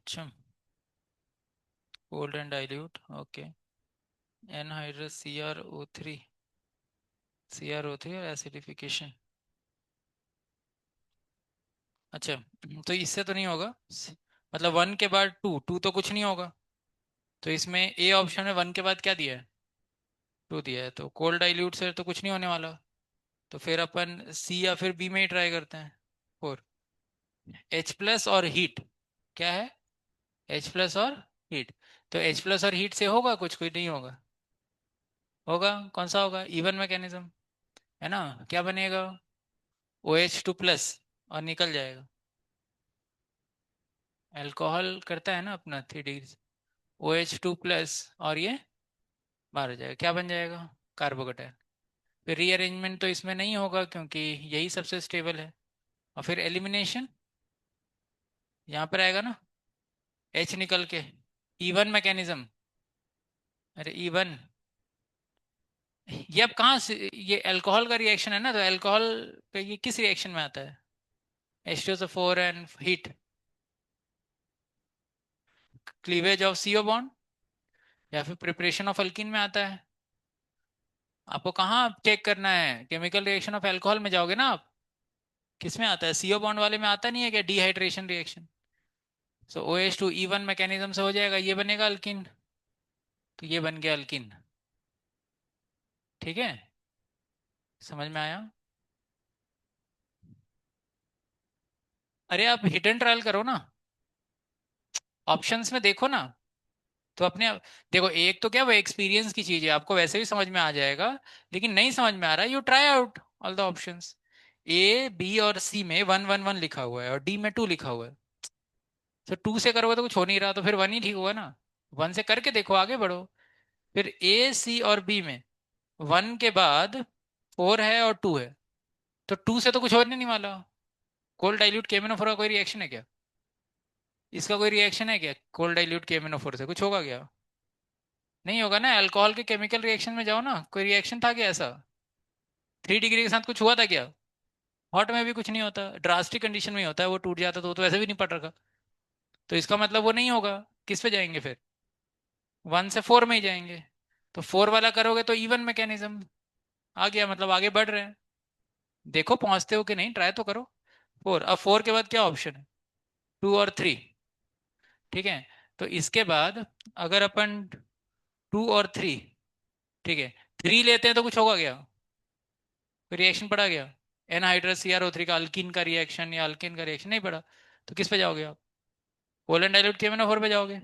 अच्छा, cold and dilute, okay. Anhydrous CrO3, CrO3 और acidification. अच्छा, तो इससे तो नहीं होगा। मतलब वन के बाद टू, टू तो कुछ नहीं होगा। तो इसमें ए ऑप्शन में वन के बाद क्या दिया है? टू दिया है, तो कोल्ड डाइल्यूट से तो कुछ नहीं होने वाला। तो फिर अपन सी या फिर बी में ही ट्राई करते हैं। फोर, H प्लस और हीट। क्या है? H प्लस और हीट। तो H प्लस और हीट से होगा कुछ, कोई नहीं होगा? होगा। कौन सा होगा? इवन मैकेनिज्म, है ना? क्या बनेगा? OH2 प्लस, और निकल जाएगा। अल्कोहल करता है ना अपना 3 डिग्री। OH2 प्लस, और ये बाहर हो जाएगा, क्या बन जाएगा? कार्बोकटायन। फिर रीअरेंजमेंट तो इसमें नहीं होगा क्योंकि यही सबसे स्टेबल है। और फिर एलिमिनेशन यहाँ पर आएगा ना, H निकल के। Even mechanism. अरे इवन, ये अब कहाँ से? ये अल्कोहल का रिएक्शन है ना, तो अल्कोहल का ये किस रिएक्शन में आता है? H2SO4 and heat, cleavage of CO bond, या फिर प्रिपरेशन ऑफ अल्कीन में आता है। आपको कहाँ चेक करना है? केमिकल रिएक्शन ऑफ अल्कोहल में जाओगे ना आप। किस में आता है? CO बॉन्ड वाले में आता नहीं है क्या, डिहाइड्रेशन रिएक्शन? सो OH2 इवन मैकेनिज्म से हो जाएगा, ये बनेगा अल्किन। तो ये बन गया अल्किन। ठीक है, समझ में आया? अरे आप हिट एंड ट्रायल करो ना, ऑप्शंस में देखो ना। तो अपने देखो, एक तो क्या, वो एक्सपीरियंस की चीज है, आपको वैसे भी समझ में आ जाएगा। लेकिन नहीं समझ में आ रहा, you try out all the options. A, B और C में 1 1 1 लिखा हुआ है और D में 2 लिखा हुआ है। तो 2 से करोगे तो कुछ हो नहीं रहा, तो फिर 1 ही ठीक होगा ना। 1 से करके देखो, आगे बढ़ो। फिर A, C और B में 1 के बाद 4 है और 2 है, तो 2 से तो कुछ होने नहीं वाला। कोल्ड डाइल्यूट KMnO4 का कोई रिएक्शन है क्या? इसका कोई रिएक्शन है क्या? कोल्ड डाइल्यूट KMnO4 से कुछ होगा क्या? नहीं होगा ना। अल्कोहल के केमिकल रिएक्शन में जाओ ना, कोई रिएक्शन था क्या ऐसा? 3 डिग्री के साथ कुछ हुआ था क्या? हॉट में भी कुछ नहीं होता, ड्रास्टिक कंडीशन में ही होता है, वो टूट जाता तो वो तो वैसे भी नहीं पड़ रखा। तो इसका मतलब वो नहीं होगा। किस पे जाएंगे फिर? 1 से 4 में ही जाएंगे। तो 4 वाला करोगे तो इवन मैकेनिज्म आ गया, मतलब आगे बढ़ रहे हैं। देखो पहुंचते हो कि नहीं, ट्राई तो करो। 4, अब 4 के बाद क्या ऑप्शन है? 2 और 3। ठीक है, तो इसके बाद अगर अपन 2 और 3, ठीक है, 3 लेते हैं तो कुछ होगा क्या? रिएक्शन पड़ा गया? एनहाइड्रस CrO3 का अल्किन का रिएक्शन या अल्किन का रिएक्शन नहीं पड़ा। तो किस पे जाओगे आप? कोलन डाइल्यूट KMnO4 पे जाओगे,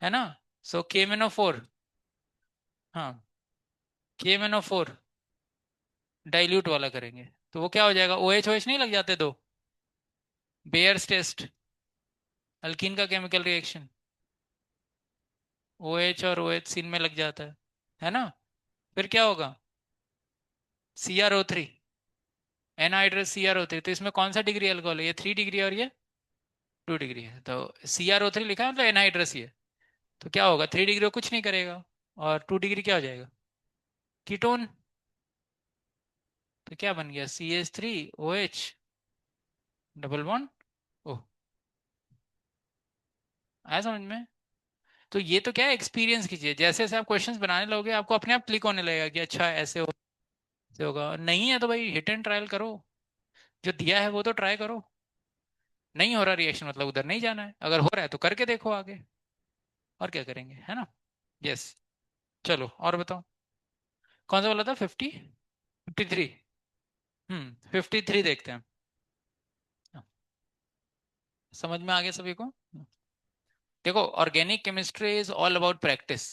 है ना? सो KMnO4, हाँ, KMnO4 डाइल्यूट वाला करेंगे। तो वो क्या हो जाएगा? OH OH नहीं लग जाते दो? बेयर्स टेस्ट, अल्किन का केमिकल रिएक्शन, OH और OH सीन में लग जाता है ना? फिर क्या होगा? CrO3, anhydrous CrO3। तो इसमें कौन सा डिग्री अल्कोहल है? ये 3 डिग्री और ये 2 डिग्री है, तो CrO3 लिखा है मतलब एनहाइड्रस ही है। तो क्या होगा? 3 डिग्री को कुछ नहीं करेगा, और 2 डिग्री क्या हो जाएगा? कीटोन। तो क्या बन गया? CH3OH, double bond O. आया समझ में? तो ये तो क्या है, एक्सपीरियंस कीजिए, जैसे जैसे आप क्वेश्चंस बनाने लगोगे आपको अपने आप क्लिक होने लगेगा कि अच्छा ऐसे हो, ऐसे होगा। नहीं है तो भाई हिट एंड ट्रायल करो, जो दिया है वो तो ट्राई करो। नहीं हो रहा रिएक्शन मतलब उधर नहीं जाना है, अगर हो रहा है तो करके देखो आगे। और क्या करेंगे, है ना? यस। चलो और बताओ। कौन सा बोला था? 53? 53 देखते हैं। समझ में आ गया सभी को? देखो, organic chemistry is all about practice.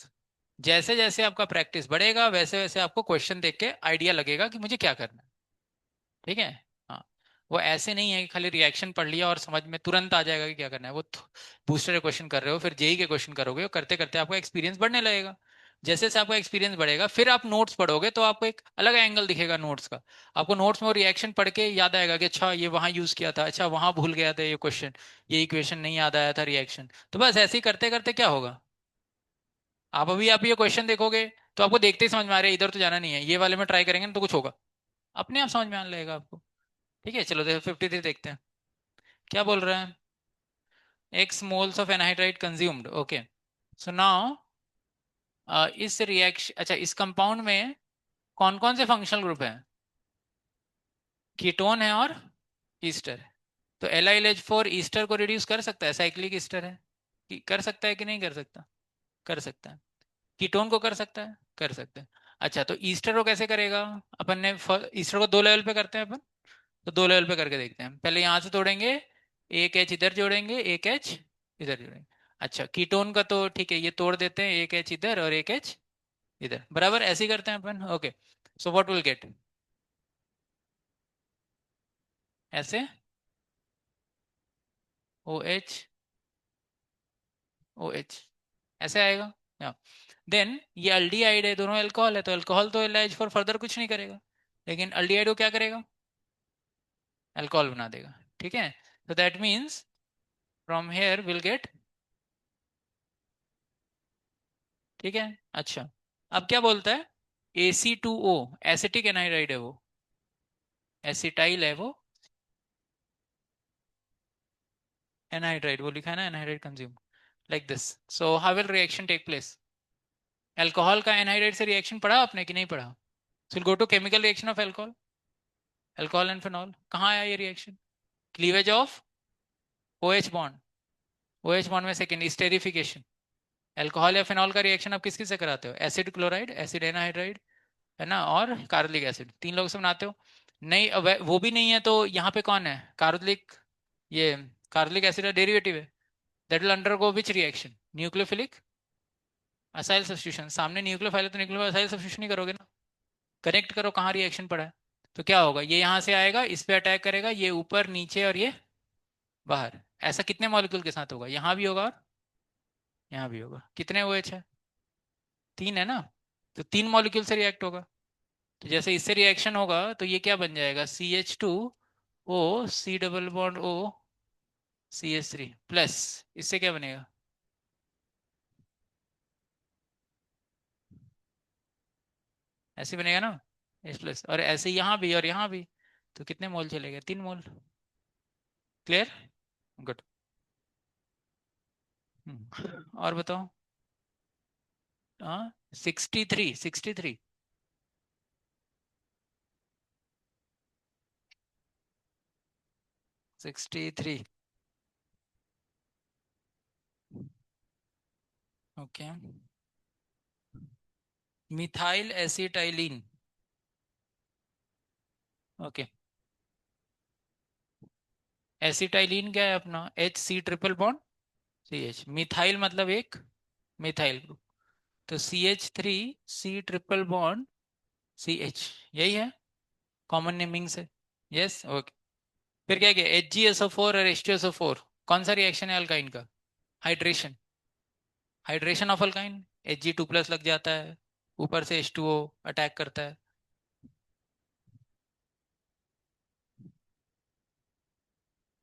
जैसे जैसे आपका प्रैक्टिस बढ़ेगा वैसे वैसे आपको क्वेश्चन देख के आइडिया लगेगा कि मुझे क्या करना है। ठीक है। हाँ, वो ऐसे नहीं है कि खाली रिएक्शन पढ़ लिया और समझ में तुरंत आ जाएगा कि क्या करना है। वो बूस्टर क्वेश्चन कर रहे हो, फिर जेई के क्वेश्चन करोगे, और करते करते आपका एक्सपीरियंस बढ़ने लगेगा। जैसे जैसे आपका एक्सपीरियंस बढ़ेगा फिर आप नोट्स पढ़ोगे तो आपको एक अलग एंगल दिखेगा नोट्स का। आपको नोट्स में वो रिएक्शन पढ़ के याद आएगा कि अच्छा ये वहां यूज किया था, अच्छा वहां भूल गया था ये क्वेश्चन, ये इक्वेशन नहीं याद आया था रिएक्शन। तो बस ऐसे ही करते करते क्या होगा, आप ये क्वेश्चन देखोगे तो आपको देखते ही समझ में आ रहा है इधर तो जाना नहीं है, ये वाले में ट्राई करेंगे ना तो कुछ होगा। अपने आप समझ में आने लगेगा आपको। ठीक है, चलो देखो 53 देखते हैं क्या बोल रहा है। x moles of anhydride consumed. Okay, so now इस रिएक्शन, अच्छा इस कंपाउंड में कौन कौन से फंक्शनल ग्रुप हैं? कीटोन है और ईस्टर है। तो LiLH4 ईस्टर को रिड्यूस कर सकता है, साइक्लिक ईस्टर है कर सकता है कि नहीं कर सकता? कर सकता है। कीटोन को कर सकता है, कर सकता है। अच्छा, तो ईस्टर को कैसे करेगा? अपन ने ईस्टर को दो लेवल पे करते हैं अपन, तो दो लेवल पे करके देखते हैं। पहले यहाँ से तोड़ेंगे, एक एच इधर जोड़ेंगे, एक एच इधर जोड़ेंगे। अच्छा, कीटोन का तो ठीक है, ये तोड़ देते हैं, एक एच इधर और एक एच इधर, बराबर ऐसे ही करते हैं अपन। Okay, so what will get? ऐसे ओ एच, ओ एच, ऐसे आएगा। देन ये अल्डिहाइड है, दोनों अल्कोहल है, तो अल्कोहल तो LiH4 फर्दर कुछ नहीं करेगा, लेकिन अल्डिहाइड को क्या करेगा? अल्कोहल बना देगा। ठीक है, तो that means from here will gate. ठीक है, अच्छा, अब क्या बोलता है? AC2O, एसिटिक एनाइड्राइड है वो, एसिटाइल है वो, एनाइड्राइड वो लिखा है ना, anhydride consume like this. So how will reaction take place? Alcohol का एनाइड्राइड से रिएक्शन पढ़ा आपने कि नहीं पढ़ा? So go to chemical reaction of alcohol, alcohol and phenol, कहाँ आया ये reaction? Cleavage of OH bond, OH bond में सेकेंड स्टेरिफिकेशन। अल्कोहल या फिनॉल का रिएक्शन आप किस किस से कराते हो? एसिड क्लोराइड, एसिड एनाहाइड्राइड, है ना, और कार्बोलिक एसिड, तीन लोग से बनाते हो। नहीं, अब वो भी नहीं है तो यहाँ पे कौन है? कार्बोलिक, ये कार्बोलिक एसिड का डेरिवेटिव है। That will undergo which reaction? Nucleophilic acyl substitution. सामने न्यूक्लियोफाइल है तो न्यूक्लियो असाइल सब्स्टिट्यूशन ही करोगे ना। कनेक्ट करो कहाँ रिएक्शन पड़ा है। तो क्या होगा, ये यहाँ से आएगा, इस पे अटैक करेगा, ये ऊपर नीचे और ये बाहर। ऐसा कितने मॉलिक्यूल के साथ होगा? यहाँ भी होगा और यहाँ भी होगा। कितने OH है? तीन है ना, तो तीन मॉलिक्यूल से रिएक्ट होगा। तो जैसे इससे रिएक्शन होगा तो ये क्या बन जाएगा? CH2O, C double bond O, CH3 plus, इससे क्या बनेगा? ऐसे बनेगा ना, H प्लस, और ऐसे यहाँ भी और यहाँ भी। तो कितने मोल चलेगा? 3 मोल। क्लियर? गुड। और बताओ। हाँ, 63, 63। 63। Okay, methyl acetylene. Okay, acetylene क्या है अपना? HC triple bond CH, methyl मतलब एक मिथाइल ग्रुप, तो CH3 C triple bond CH, यही है कॉमन नेमिंग से। Yes, okay. फिर क्या क्या? HgSO4 और H2SO4, कौन सा रिएक्शन है अल्काइन का? Hydration, hydration of alkyne. Hg2+ लग जाता है, ऊपर से H2O अटैक करता है।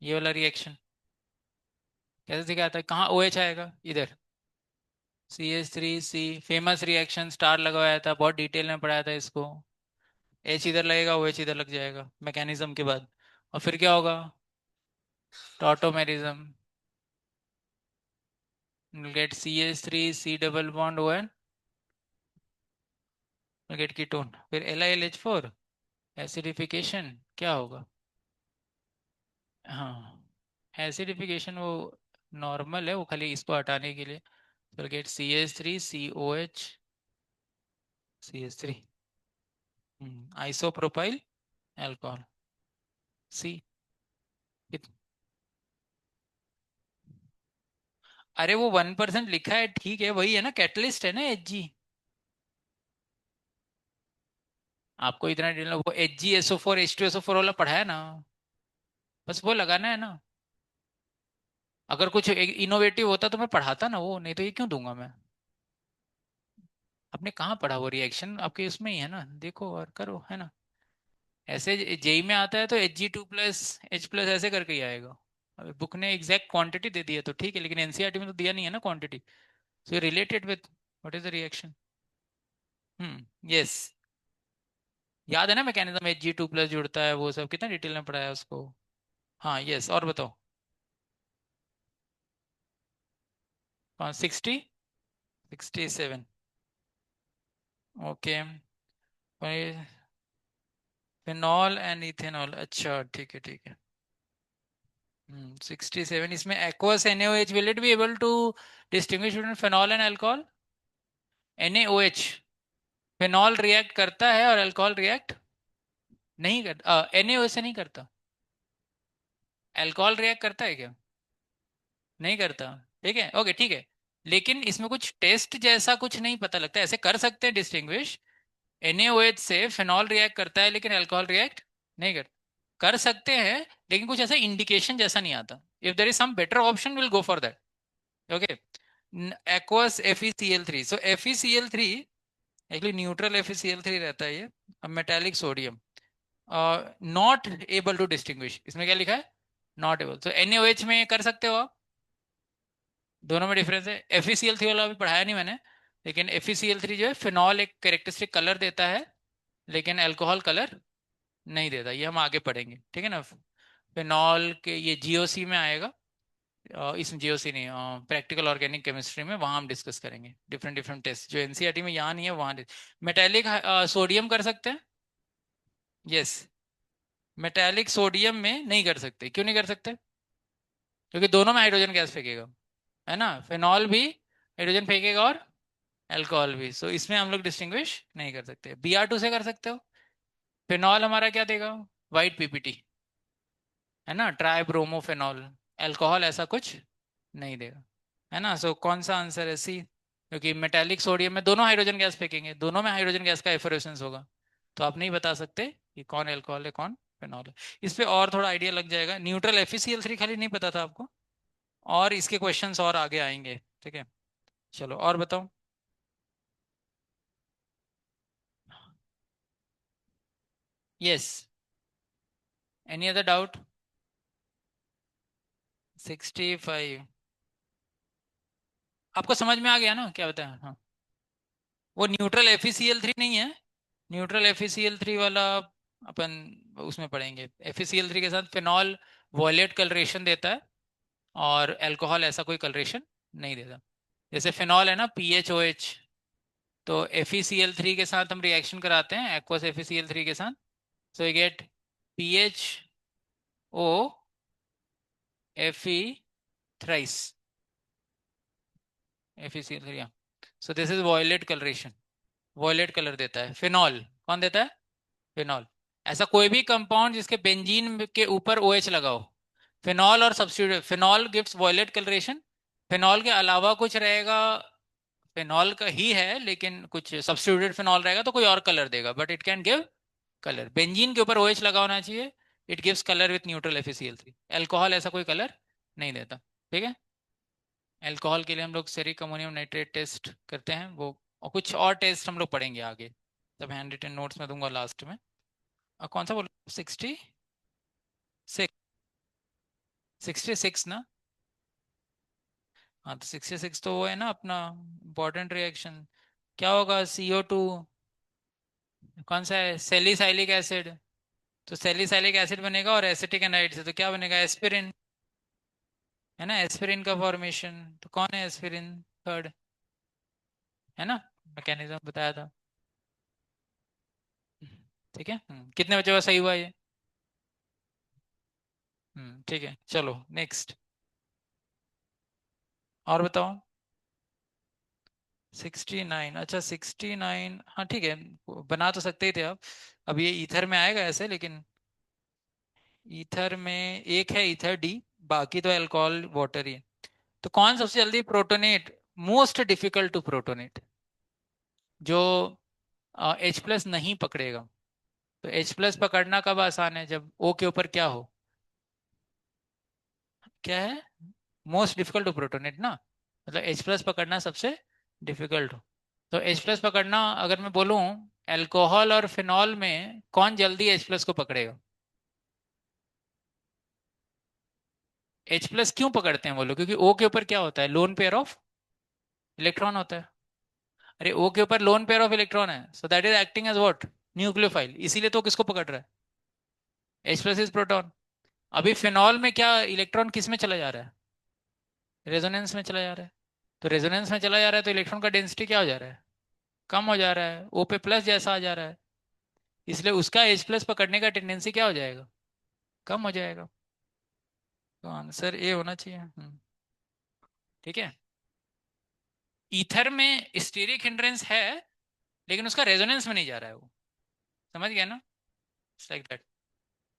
ये वाला रिएक्शन कैसे दिखाता है? कहाँ OH आएगा? इधर CH3C, फेमस रिएक्शन, स्टार लगाया था, बहुत डिटेल में पढ़ाया था इसको। H इधर लगेगा, OH इधर लग जाएगा मैकेनिज्म के बाद, और फिर क्या होगा? Tautomerism, get CH3C double bond ON, get ketone, फिर LiLH4, एसिडिफिकेशन क्या होगा? हाँ, एसिडिफिकेशन वो नॉर्मल है, वो खाली इसको हटाने के लिए। फिर gate CH3COH, CH3, isopropyl alcohol, सी। अरे वो 1% लिखा है, ठीक है, वही है ना, कैटलिस्ट है ना Hg। आपको इतना डिटेल वो HgSO4 H2SO4 वाला पढ़ा है ना, बस वो लगाना है ना। अगर कुछ इनोवेटिव होता तो मैं पढ़ाता ना वो, नहीं तो ये क्यों दूंगा मैं। आपने कहाँ पढ़ा वो रिएक्शन? आपके उसमें ही है ना, देखो और करो, है ना। ऐसे जेई में आता है तो Hg2+H+ ऐसे करके ही आएगा। अब बुक ने एग्जैक्ट क्वांटिटी दे दी है तो ठीक है, लेकिन एनसीईआरटी में तो दिया नहीं है ना quantity. So related with what is the reaction. Yes, याद है ना मैकेनिज्म, Hg2+ जुड़ता है, वो सब कितना डिटेल में पढ़ाया है उसको। हाँ, यस, और बताओ। 60, 67। ओके। फिनॉल एंड इथेनॉल, अच्छा ठीक है ठीक है। 67, इसमें aqueous NaOH, will it be able to distinguish between phenol and alcohol? NaOH, phenol react करता है और अल्कोहल रिएक्ट नहीं करता, NaOH से नहीं करता। अल्कोहल रिएक्ट करता है क्या? नहीं करता। ठीक है, ओके ठीक है। लेकिन इसमें कुछ टेस्ट जैसा कुछ नहीं पता लगता, ऐसे कर सकते हैं डिस्टिंग्विश। NaOH से फिनॉल रिएक्ट करता है लेकिन अल्कोहल रिएक्ट नहीं करता। कर सकते हैं, लेकिन कुछ ऐसा इंडिकेशन जैसा नहीं आता। If there is some better option will go for that. Okay. aqueous FeCl3, so FeCl3 actually neutral FeCl3 रहता है ये। Metallic sodium, not able to distinguish, इसमें क्या लिखा है? Not able. तो NaOH में कर सकते हो आप। दोनों में डिफरेंस है। FeCl3 वाला अभी पढ़ाया नहीं मैंने, लेकिन FeCl3 जो है फिनॉल एक कैरेक्टरिस्टिक कलर देता है, लेकिन अल्कोहल कलर नहीं देता। ये हम आगे पढ़ेंगे, ठीक है ना। फिनॉल के ये GOC में आएगा। इसमें GOC नहीं, प्रैक्टिकल ऑर्गेनिक केमिस्ट्री में, वहाँ हम डिस्कस करेंगे डिफरेंट डिफरेंट टेस्ट जो NCERT में यहाँ नहीं है वहाँ। मेटेलिक सोडियम कर सकते हैं। यस। मेटेलिक सोडियम में नहीं कर सकते, क्यों नहीं कर सकते? क्योंकि दोनों में हाइड्रोजन गैस फेंकेगा, है ना। फिनॉल भी हाइड्रोजन फेंकेगा और अल्कोहल भी, सो इसमें हम लोग डिस्टिंग्विश नहीं कर सकते। Br2 से कर सकते हो। फिनॉल हमारा क्या देगा? वाइट PPT, है ना, ट्राई ब्रोमोफिनॉल। अल्कोहल ऐसा कुछ नहीं देगा, है ना। सो कौन सा आंसर है? सी, क्योंकि मेटेलिक सोडियम में दोनों हाइड्रोजन गैस फेंकेंगे, दोनों में हाइड्रोजन गैस का एफोरेसेंस होगा। तो आप नहीं बता सकते कि कौन अल्कोहल है कौन फिनॉल है। इस पे और थोड़ा आइडिया लग जाएगा। न्यूट्रल FeCl3 खाली नहीं पता था आपको, और इसके क्वेश्चंस और आगे आएंगे, ठीक है। चलो और बताओ। यस। Any other doubt? 65। आपको समझ में आ गया ना क्या बताया? हाँ। वो न्यूट्रल FeCl3 नहीं है। न्यूट्रल FeCl3 वाला अपन उसमें पढ़ेंगे। FeCl3 के साथ फिनॉल वॉयलेट कलरेशन देता है, और अल्कोहल ऐसा कोई कलरेशन नहीं देता। जैसे फिनॉल है ना, PHOH, तो FeCl3 के साथ हम रिएक्शन कराते हैं एक्वस FeCl3 के साथ, so you get PHO Fe thrice, FeCl3। So this is violet coloration, violet colour देता है फिनॉल। कौन देता है? फिनॉल। ऐसा कोई भी कंपाउंड जिसके बेंजीन के ऊपर OH लगाओ, फिनॉल और substitute, phenol gives violet coloration. Phenol के अलावा कुछ रहेगा, फिनॉल का ही है लेकिन कुछ सब्स्टिट्यूटेड फिनॉल रहेगा तो कोई और कलर देगा, but it can give colour. Benzene के ऊपर OH लगा होना चाहिए, it gives colour with neutral FeCl3। Alcohol ऐसा कोई कलर नहीं देता, ठीक है। अल्कोहल के लिए हम लोग सेरिक अमोनियम नाइट्रेट टेस्ट करते हैं वो, और कुछ और टेस्ट हम लोग पढ़ेंगे आगे, तब हैंड रिटन नोट्स में दूंगा लास्ट में। कौन सा बोलो? 66? 66 ना? हाँ तो 66 तो वो है ना अपना इम्पोर्टेंट रिएक्शन। क्या होगा? CO2। कौन सा है? Salicylic acid. तो सेलिसाइलिक एसिड बनेगा और एसिटिक एनाइड से तो क्या बनेगा? एस्पिरिन, है ना। एस्पिरिन का फॉर्मेशन, तो कौन है एस्पिरिन? थर्ड, है ना। मैकेनिज्म बताया था, ठीक है। कितने बचे हुआ सही हुआ ये? ठीक है, चलो नेक्स्ट। और बताओ। 69, अच्छा 69, हाँ ठीक है। बना तो सकते ही थे आप। अब ये ईथर में आएगा ऐसे, लेकिन ईथर में एक है ईथर D, बाकी तो अल्कोहल वाटर ही है। तो कौन सबसे जल्दी protonate, most difficult to protonate, जो H+ नहीं पकड़ेगा? तो H+ पकड़ना कब आसान है? जब O के ऊपर क्या हो? क्या है? मोस्ट डिफिकल्ट टू प्रोटोनेट ना, मतलब H+ पकड़ना सबसे डिफिकल्ट हो। तो H+ पकड़ना, अगर मैं बोलूं अल्कोहल और फिनॉल में कौन जल्दी H+ को पकड़ेगा? H+ क्यों पकड़ते हैं वो लोग? क्योंकि O के ऊपर क्या होता है? लोन पेयर ऑफ इलेक्ट्रॉन होता है। अरे O के ऊपर लोन पेयर ऑफ इलेक्ट्रॉन है, so that is acting as what? Nucleophile. इसीलिए तो किसको पकड़ रहा है? H+ is proton. अभी फिनॉल में क्या इलेक्ट्रॉन किस में चला जा रहा है? रेजोनेंस में चला जा रहा है। तो रेजोनेंस में चला जा रहा है तो इलेक्ट्रॉन का डेंसिटी क्या हो जा रहा है, कम हो जा रहा है, ओ पे प्लस जैसा आ जा रहा है। इसलिए उसका H प्लस पकड़ने का टेंडेंसी क्या हो जाएगा, कम हो जाएगा। तो आंसर ए होना चाहिए। ठीक है। ईथर में स्टीरिक हिंड्रेंस है, लेकिन उसका रेजोनेंस में नहीं जा रहा है वो। समझ गया ना, लाइक दैट।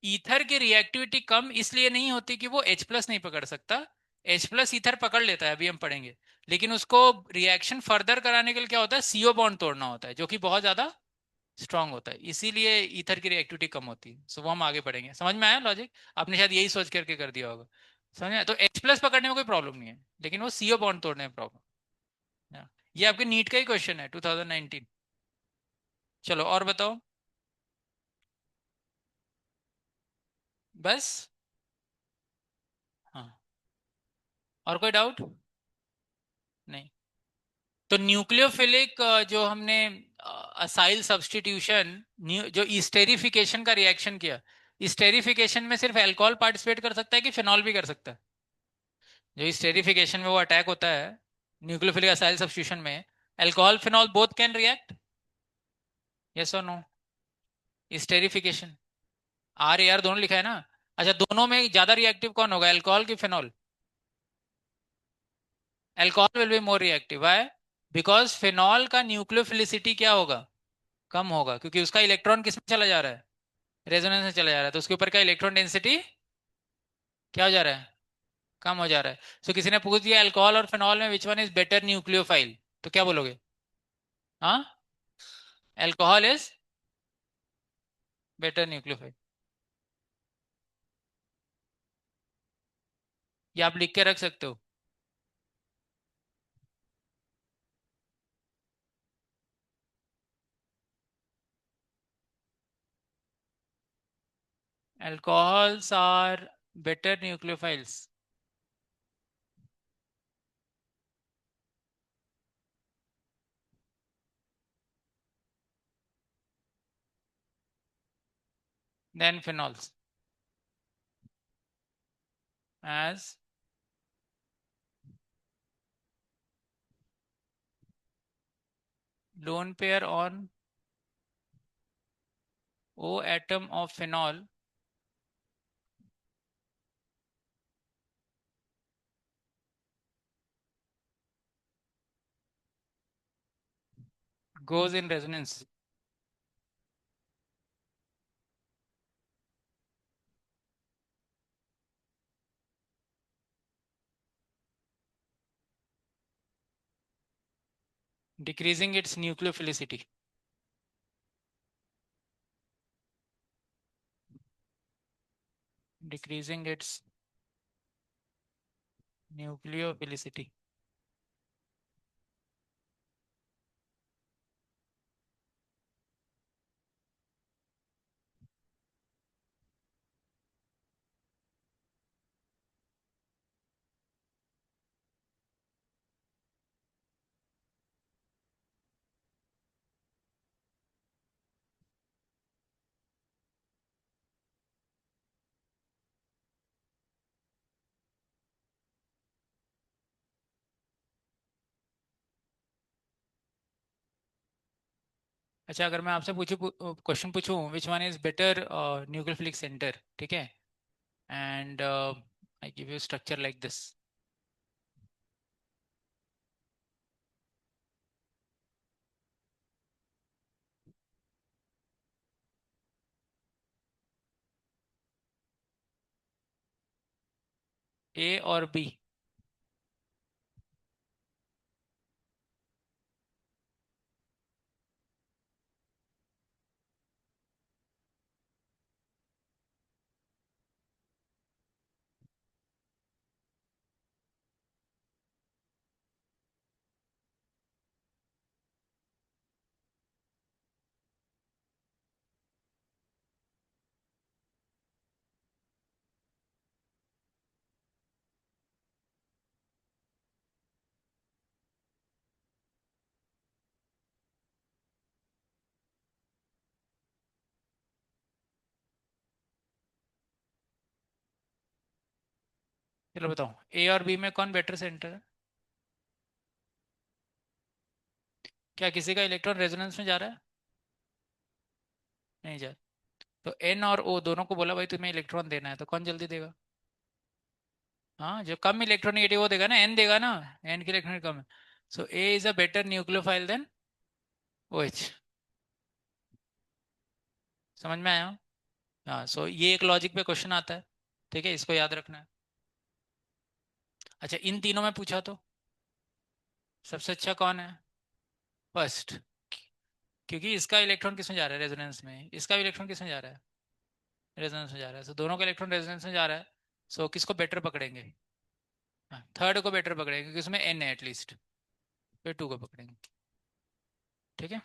ईथर की रिएक्टिविटी कम इसलिए नहीं होती कि वो H प्लस नहीं पकड़ सकता। H प्लस ईथर पकड़ लेता है, अभी हम पढ़ेंगे। लेकिन उसको रिएक्शन फर्दर कराने के लिए क्या होता है, CO बॉन्ड तोड़ना होता है, जो कि बहुत ज्यादा स्ट्रांग होता है। इसीलिए ईथर की रिएक्टिविटी कम होती है। सो वो हम आगे पढ़ेंगे। समझ में आया लॉजिक? आपने शायद यही सोच करके कर दिया होगा। समझ में आया? तो H प्लस पकड़ने में कोई प्रॉब्लम नहीं है, लेकिन वो CO बॉन्ड तोड़ने में प्रॉब्लम। ये आपके नीट का ही क्वेश्चन है, 2019। चलो और बताओ। बस। हाँ। और कोई डाउट? नहीं। तो न्यूक्लियोफिलिक जो हमने असाइल सब्स्टिट्यूशन, जो स्टेरिफिकेशन का रिएक्शन किया, स्टेरिफिकेशन में सिर्फ अल्कोहल पार्टिसिपेट कर सकता है कि फिनॉल भी कर सकता है? जो स्टेरिफिकेशन में वो अटैक होता है न्यूक्लियोफिलिक असाइल सब्स्टिट्यूशन में, alcohol phenol both can react, yes और no? Esterification, R A R दोनों लिखा है ना। अच्छा, दोनों में ज्यादा रिएक्टिव कौन होगा, अल्कोहल की phenol? Alcohol will be more reactive, why? Because phenol का न्यूक्लियोफिलिसिटी क्या होगा, कम होगा, क्योंकि उसका इलेक्ट्रॉन किस में चला जा रहा है, रेजोनेंस में चला जा रहा है। तो उसके ऊपर का इलेक्ट्रॉन डेंसिटी क्या हो जा रहा है, कम हो जा रहा है। सो किसी ने पूछ दिया अल्कोहल और फिनॉल में विच वन इज बेटर न्यूक्लियोफाइल, तो क्या बोलोगे? हाँ, अल्कोहल इज बेटर न्यूक्लियोफाइल। ये आप लिख के रख सकते हो। Alcohols are better nucleophiles than phenols, as lone pair on O atom of phenol goes in resonance. Decreasing its nucleophilicity. Decreasing its nucleophilicity. अच्छा, अगर मैं आपसे पूछूं, क्वेश्चन पूछूं which one is better nucleophilic centre, ठीक है, and I give you structure like this, A और B. चलो बताओ, ए और बी में कौन बेटर सेंटर है? क्या किसी का इलेक्ट्रॉन रेजोनेंस में जा रहा है? नहीं जा। तो एन और ओ दोनों को बोला भाई तुम्हें इलेक्ट्रॉन देना है, तो कौन जल्दी देगा? हाँ, जो कम इलेक्ट्रॉनिक वो देगा ना, एन देगा ना। एन की इलेक्ट्रॉनिक कम है। So A is a better nucleophile than O H. समझ में आया? हाँ, सो ये एक लॉजिक पे क्वेश्चन आता है। ठीक है, इसको याद रखना है। अच्छा, इन तीनों में पूछा तो सबसे अच्छा कौन है? फर्स्ट। क्योंकि इसका इलेक्ट्रॉन किसमें जा रहा है रेजोनेंस में, इसका इलेक्ट्रॉन किसमें जा रहा है रेजोनेंस में जा रहा है, सो दोनों का इलेक्ट्रॉन रेजोनेंस में जा रहा है। सो किसको बेटर पकड़ेंगे? हाँ, थर्ड को बेटर पकड़ेंगे क्योंकि उसमें एन है एटलीस्ट। फिर टू को पकड़ेंगे। ठीक है।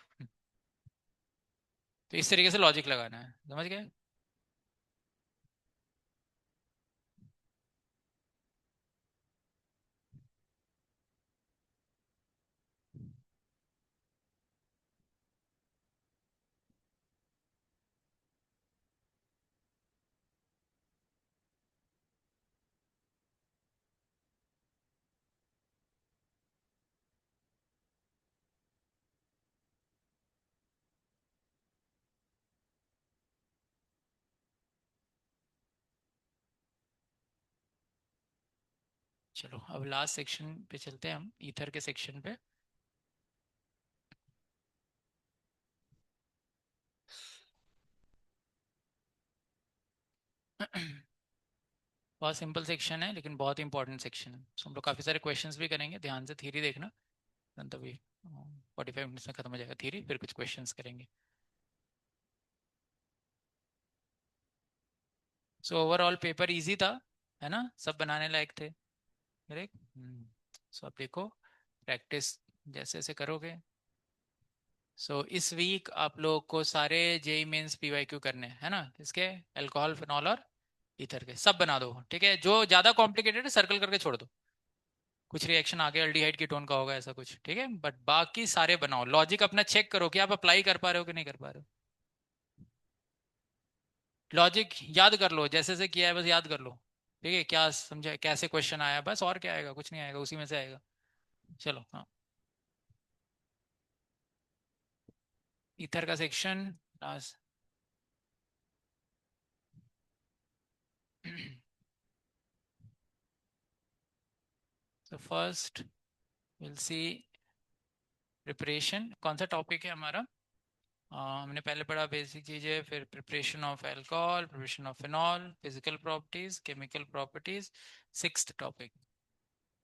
तो इस तरीके से लॉजिक लगाना है, समझ गए? चलो अब लास्ट सेक्शन पे चलते हैं हम, ईथर के सेक्शन पे। बहुत सिंपल सेक्शन है लेकिन बहुत इंपॉर्टेंट सेक्शन है, so हम लोग काफ़ी सारे क्वेश्चंस भी करेंगे, ध्यान से थ्योरी देखना। तभी 45 मिनट्स में ख़त्म हो जाएगा थ्योरी, फिर कुछ क्वेश्चंस करेंगे। सो ओवरऑल पेपर इजी था, है ना? सब बनाने लायक थे। करेक्ट। सो अब देखो, प्रैक्टिस जैसे जैसे करोगे। सो इस वीक आप लोग को सारे जेई मेंस पीवाईक्यू करने हैं, है ना? इसके अल्कोहल, फिनॉल और ईथर के सब बना दो। ठीक है, जो ज़्यादा कॉम्प्लिकेटेड है सर्कल करके छोड़ दो। कुछ रिएक्शन आगे अल्डिहाइड कीटोन का होगा ऐसा कुछ, ठीक है, बट बाकी सारे बनाओ। लॉजिक अपना चेक करो कि आप अप्लाई कर पा रहे हो कि नहीं कर पा रहे हो। लॉजिक याद कर लो, जैसे से किया है बस याद कर लो। ठीक है, क्या समझा, कैसे क्वेश्चन आया, बस और क्या आएगा, कुछ नहीं आएगा, उसी में से आएगा। चलो हाँ। ईथर का सेक्शन लास्ट। तो फर्स्ट विल सी प्रिपरेशन। कौन सा टॉपिक है हमारा? हमने पहले पढ़ा बेसिक चीज़ें, फिर preparation of alcohol, preparation of phenol, physical properties, chemical properties. Sixth topic,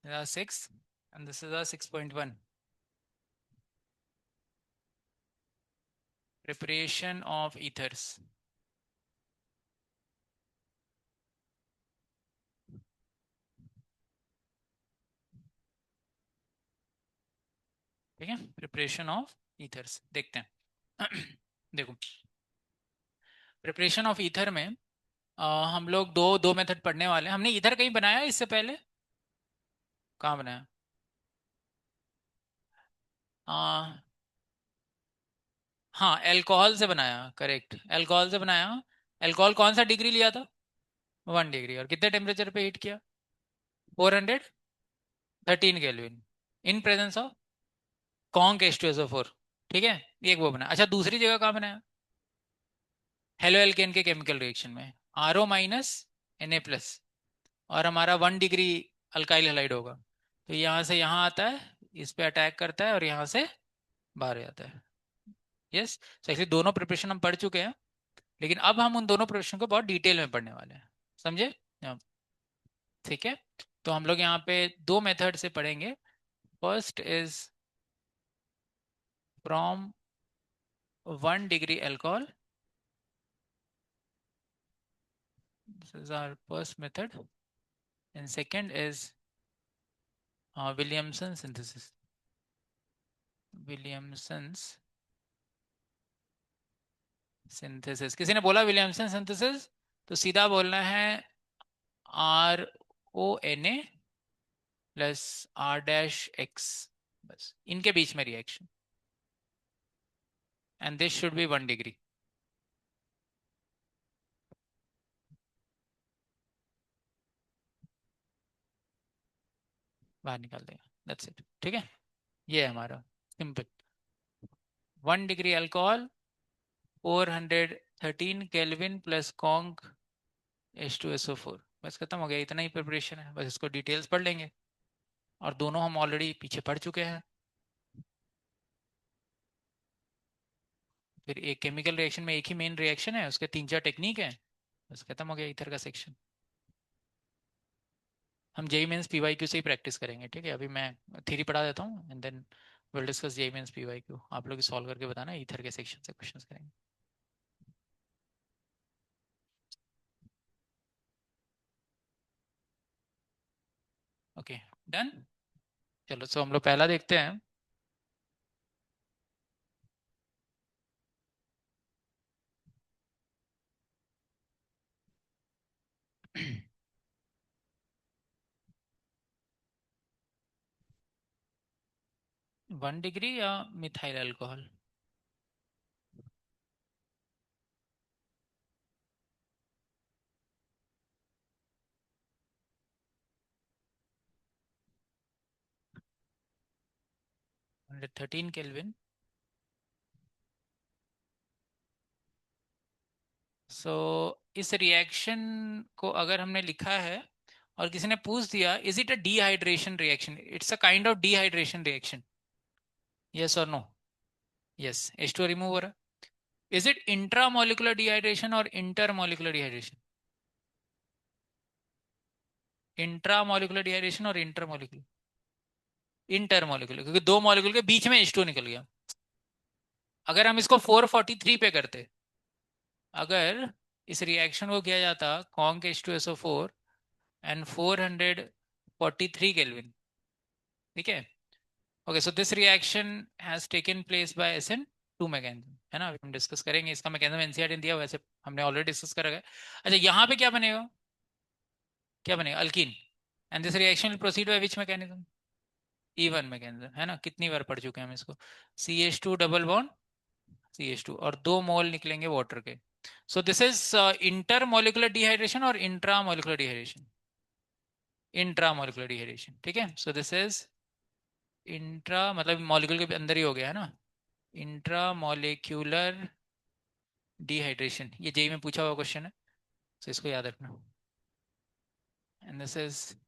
six, and this is our 6.1, preparation of ethers. ठीक है, प्रिपरेशन ऑफ ईथर्स देखते हैं। देखो, प्रिपरेशन ऑफ ईथर में हम लोग दो दो मेथड पढ़ने वाले हैं। हमने ईथर कहीं बनाया है इससे पहले? कहाँ बनाया? आ, हाँ, अल्कोहल से बनाया, करेक्ट, अल्कोहल से बनाया। अल्कोहल कौन सा डिग्री लिया था? 1 डिग्री, और कितने टेम्परेचर पे हीट किया? 413 kelvin, in presence of conc H2SO4। ठीक है, एक वो बनाया। अच्छा, दूसरी जगह कहाँ बनाया? हेलो एल्केन के केमिकल रिएक्शन में, RO - Na+, और हमारा 1 डिग्री अल्काइल हैलाइड होगा। तो यहाँ से यहाँ आता है, इस पे अटैक करता है और यहाँ से बाहर जाता है। यस, तो एक्चुअली दोनों प्रिपरेशन हम पढ़ चुके हैं, लेकिन अब हम उन दोनों प्रिपरेशन को बहुत डिटेल में पढ़ने वाले हैं। समझे? हाँ, ठीक है। तो हम लोग यहाँ पे दो मेथड से पढ़ेंगे। First is from 1 degree alcohol, this is our first method, and second is Williamson synthesis. Williamson's synthesis, किसी ने बोला विलियमसन सिंथेसिस, तो सीधा बोलना है RONA+R-X, बस इनके बीच में reaction, and this should B 1 degree. बाहर निकाल देगा, दैट्स इट। ठीक है, ये है हमारा simple. 1 degree alcohol, 413 kelvin plus conc H2SO4। बस खत्म हो गया, इतना ही प्रिपरेशन है, बस इसको डिटेल्स पढ़ लेंगे। और दोनों हम ऑलरेडी पीछे पढ़ चुके हैं। फिर एक केमिकल रिएक्शन में एक ही मेन रिएक्शन है, उसके तीन चार टेक्निक है, बस खत्म हो गया ईथर का सेक्शन। हम जेई मेंस पीवाईक्यू से ही प्रैक्टिस करेंगे, ठीक है? अभी मैं थ्योरी पढ़ा देता हूँ and then will discuss JEE Mains PYQ. आप लोग सॉल्व करके बताना, ईथर के सेक्शन से क्वेश्चंस करेंगे। Okay, done. चलो, सो हम लोग पहला देखते हैं। 1 डिग्री या मिथाइल अल्कोहल? 113 केल्विन। सो इस रिएक्शन को अगर हमने लिखा है और किसी ने पूछ दिया is it a dehydration reaction, it's a kind of dehydration reaction, yes और नो? यस, H2 रिमूव हो रहा है। इज इट इंट्रामोलिकुलर डिहाइड्रेशन और इंटरमोलिकुलर डिहाइड्रेशन? इंट्रामोलिकुलर डिहाइड्रेशन और इंटरमोलिकुलर? इंटरमोलिकुलर, क्योंकि दो मॉलिक्यूल के बीच में H2 निकल गया। अगर हम इसको 443 पे करते, अगर इस रिएक्शन को किया जाता कॉन्क H2SO4 एंड 443 केल्विन, ठीक है? Okay, so this reaction has taken place by SN2 mechanism, है ना? अभी हम डिस्कस करेंगे इसका मैकेनिज्म, एनसीईआरटी ने दिया, वैसे हमने ऑलरेडी डिस्कस करा है। अच्छा, यहाँ पे क्या बनेगा? क्या बनेगा? Alkyne. And this reaction will proceed bye which mechanism? E1 mechanism, है ना? कितनी बार पढ़ चुके हैं हम इसको। CH2 डबल बॉन्ड CH2 और 2 मोल निकलेंगे वाटर के। सो दिस इज इंटरमोलिकुलर डिहाइड्रेशन और इंट्रामोलिकुलर डिहाइड्रेशन? इंट्रामोलिकुलर डिहाइड्रेशन, ठीक है? सो दिस इज इंट्रा, मतलब मॉलिक्यूल के अंदर ही हो गया, है ना? इंट्रामोलिक्यूलर डिहाइड्रेशन, ये जेई में पूछा हुआ क्वेश्चन है, तो इसको याद रखना। And this is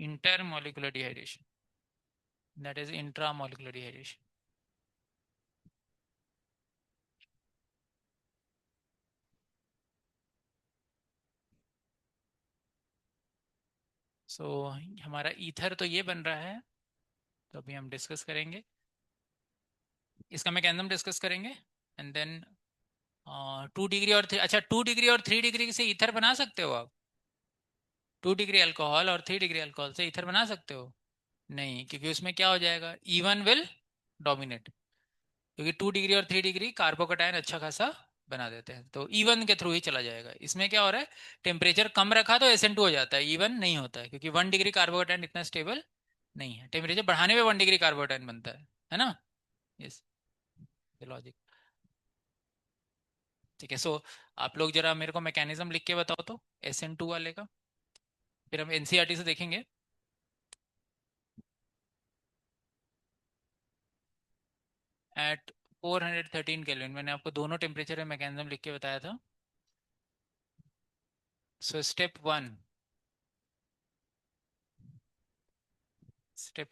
intermolecular dehydration, that is intramolecular dehydration. So हमारा ईथर तो ये बन रहा है, तो अभी हम डिस्कस करेंगे इसका मैकेनिज्म, डिस्कस करेंगे एंड देन 2 डिग्री और अच्छा, 2 डिग्री और 3 डिग्री से ईथर बना सकते हो आप? 2 डिग्री अल्कोहल और 3 डिग्री अल्कोहल से ईथर बना सकते हो? नहीं, क्योंकि उसमें क्या हो जाएगा, E1 विल डोमिनेट, क्योंकि 2 डिग्री और 3 डिग्री कार्बोकटायन अच्छा खासा बना देते हैं, तो E1 के थ्रू ही चला जाएगा। इसमें क्या हो रहा है, टेम्परेचर कम रखा तो SN2 हो जाता है, E1 नहीं होता है, क्योंकि 1 डिग्री कार्बोकटायन इतना स्टेबल नहीं है। टेम्परेचर बढ़ाने में 1 डिग्री कार्बोकटायन बनता है ना? Yes, logic. ठीक है, सो आप लोग जरा मेरे को मैकेनिज्म लिख के बताओ तो, SN2 वाले का, फिर हम एनसीईआरटी से देखेंगे। एट 413 केल्विन, मैंने आपको दोनों टेम्परेचर में मैकेनिज्म लिख के बताया था। So step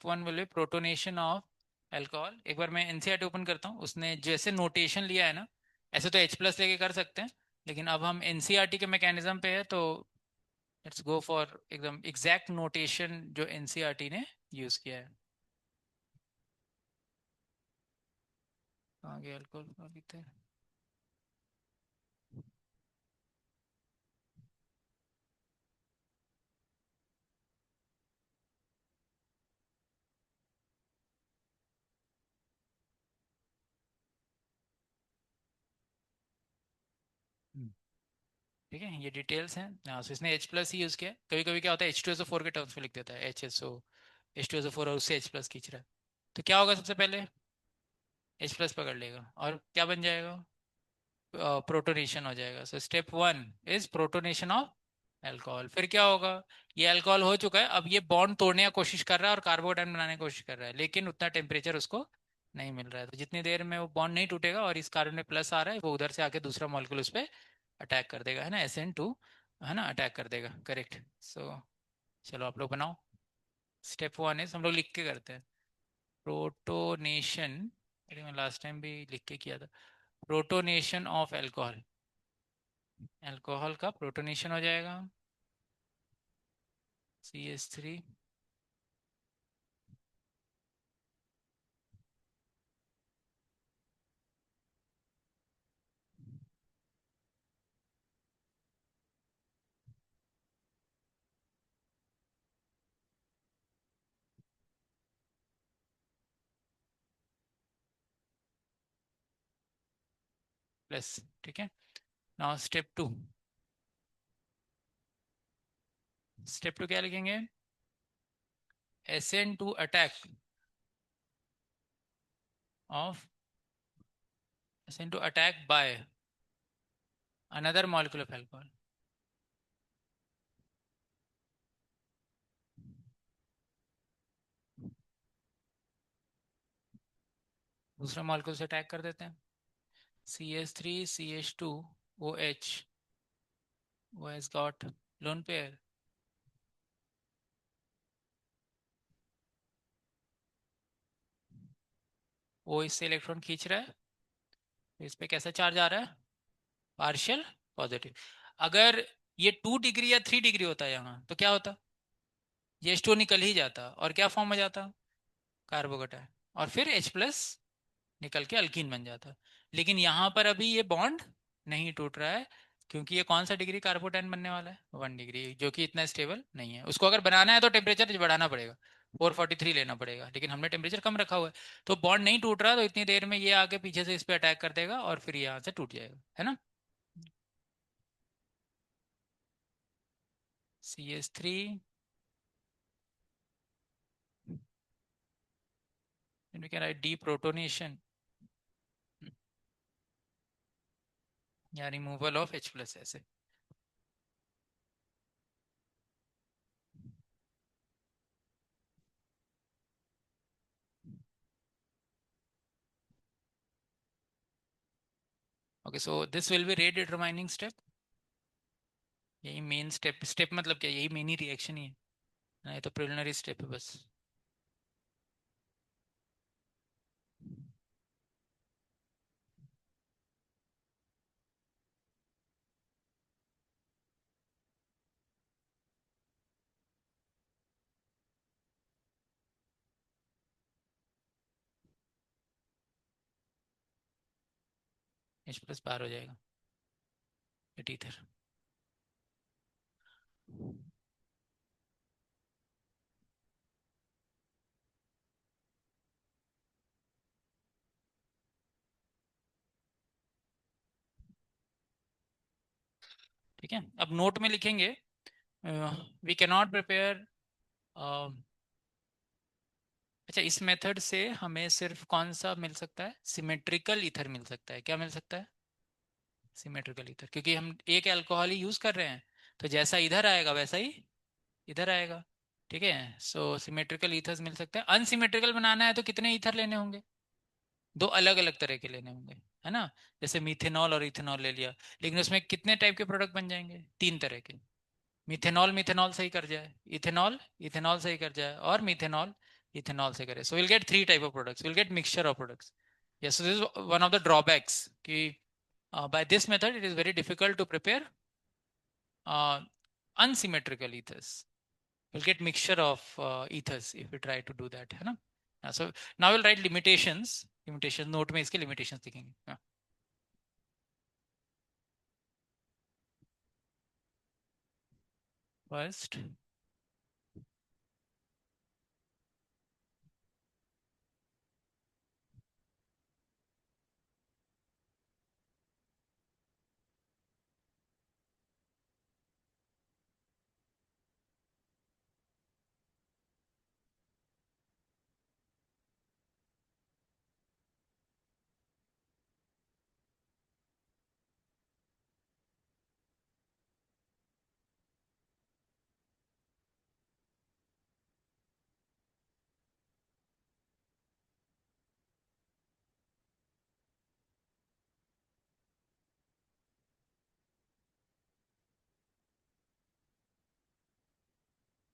one will be protonation of alcohol. एक बार मैं एनसीईआरटी ओपन करता हूँ, उसने जैसे नोटेशन लिया है ना, ऐसे तो H+ लेके कर सकते हैं, लेकिन अब हम एनसीईआरटी के मैकेनिज्म पे है, तो लेट्स गो फॉर एकदम एग्जैक्ट नोटेशन जो एनसीईआरटी ने यूज किया है। कहाँ गया अल्कोहल लिखते हैं? ठीक है, ये डिटेल्स हैं। हाँ, सो इसने H+ ही यूज़ किया है। कभी कभी क्या होता है, H2SO4 के टर्म्स में लिख देता है H2SO4 और उससे H+ खींच रहा है। तो क्या होगा, सबसे पहले H+ पकड़ लेगा और क्या बन जाएगा? प्रोटोनेशन हो जाएगा। So step one is protonation of alcohol. फिर क्या होगा, ये अल्कोहल हो चुका है, अब ये बॉन्ड तोड़ने की कोशिश कर रहा है और कार्बोडाइन बनाने की कोशिश कर रहा है, लेकिन उतना टेम्परेचर उसको नहीं मिल रहा है। तो जितनी देर में वो बॉन्ड नहीं टूटेगा और इस कार्बन में प्लस आ रहा है, वो उधर से आके दूसरा मॉलिक्यूल उस पर अटैक कर देगा, है ना, SN2, है ना, अटैक कर देगा। करेक्ट। सो चलो आप लोग बनाओ। स्टेप वन इज, हम लोग लिख के करते हैं, प्रोटोनेशन। अरे मैं लास्ट टाइम भी लिख के किया था। प्रोटोनेशन ऑफ अल्कोहल, अल्कोहल का प्रोटोनेशन हो जाएगा, CH3 प्लस। ठीक है। Now step two, step two क्या लिखेंगे, SN2 attack of, SN2 attack by another molecule of alcohol. दूसरा मॉलिक्यूल से अटैक कर देते हैं, CH3 CH2 OH, वो हैज गॉट लोन पेयर, वो इससे इलेक्ट्रॉन खींच रहा है, तो इस पे कैसा चार्ज आ रहा है, पार्शियल पॉजिटिव। अगर ये 2 डिग्री या 3 डिग्री होता है यहाँ, तो क्या होता, ये H2 निकल ही जाता और क्या फॉर्म में जाता, कार्बोकटायन, और फिर H+ निकल के अल्कीन बन जाता। लेकिन यहाँ पर अभी ये बॉन्ड नहीं टूट रहा है, क्योंकि ये कौन सा डिग्री कार्बोकटायन बनने वाला है, 1 डिग्री, जो कि इतना स्टेबल नहीं है। उसको अगर बनाना है तो टेम्परेचर बढ़ाना पड़ेगा, 443 लेना पड़ेगा, लेकिन हमने टेम्परेचर कम रखा हुआ है। तो बॉन्ड नहीं टूट रहा, तो इतनी देर में ये आके पीछे से इस पर अटैक कर देगा और फिर यहाँ से टूट जाएगा, है ना। CH3, then we can write deprotonation या रिमूवल ऑफ H+ ऐसे। Okay, so this will B rate determining step. यही मेन स्टेप, स्टेप मतलब क्या, यही मेन ही रिएक्शन ही है ना, ये तो प्रिलिमिनरी स्टेप है बस। H+ बाहर हो जाएगा, एट ईथर। ठीक है, अब नोट में लिखेंगे, वी कैन नॉट प्रिपेयर। अच्छा, इस मेथड से हमें सिर्फ कौन सा मिल सकता है, सिमेट्रिकल ईथर मिल सकता है। क्या मिल सकता है, सिमेट्रिकल ईथर, क्योंकि हम एक अल्कोहल ही यूज कर रहे हैं, तो जैसा इधर आएगा वैसा ही इधर आएगा। ठीक है, सो सिमेट्रिकल ईथर्स मिल सकते हैं। अनसिमेट्रिकल बनाना है तो कितने ईथर लेने होंगे, दो अलग अलग तरह के लेने होंगे, है ना। जैसे मीथेनॉल और इथेनॉल ले लिया, लेकिन उसमें कितने टाइप के प्रोडक्ट बन जाएंगे, 3 तरह के। मिथेनॉल मिथेनॉल सही कर जाए, इथेनॉल इथेनॉल सही कर जाए, और मिथेनॉल इथेनॉल से करे, so will get 3 type of products, will get mixture of products. Yes, this is one of the drawbacks कि by this method it is very difficult to prepare uh, unsymmetrical ethers. We'll get mixture of ethers if we try to do that, है ना। So now we'll write limitations, limitation note में इसके limitations लिखेंगे, हाँ। First,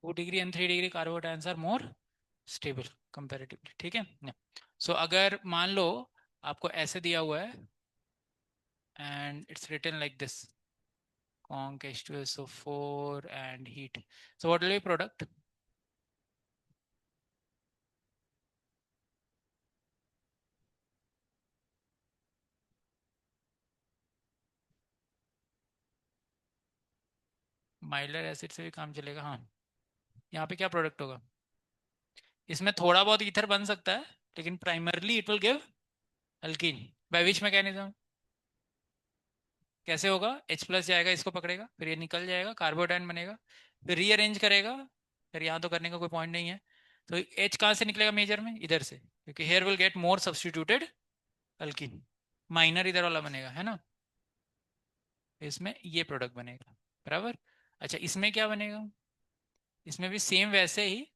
2 degree and 3 degree carbocations are more stable comparatively, ठीक है। सो अगर मान लो आपको ऐसे दिया हुआ है and it's written like this, conc H2SO4 and heat, so what will be product? Milder acid से भी काम चलेगा, हाँ। यहाँ पे क्या प्रोडक्ट होगा? इसमें थोड़ा बहुत ईथर बन सकता है, लेकिन primarily it will give alkyne. Bye which mechanism? कैसे होगा? H+ जाएगा, इसको पकड़ेगा, फिर ये निकल जाएगा, कार्बोडाइन बनेगा, फिर रीअरेंज करेगा। फिर यहाँ तो करने का कोई पॉइंट नहीं है। तो H कहाँ से निकलेगा मेजर में? इधर से, क्योंकि here will get more substituted alkene. Minor इधर वाला बनेगा, है ना। इसमें ये प्रोडक्ट बनेगा, बराबर। अच्छा, इसमें क्या बनेगा? इसमें भी सेम वैसे ही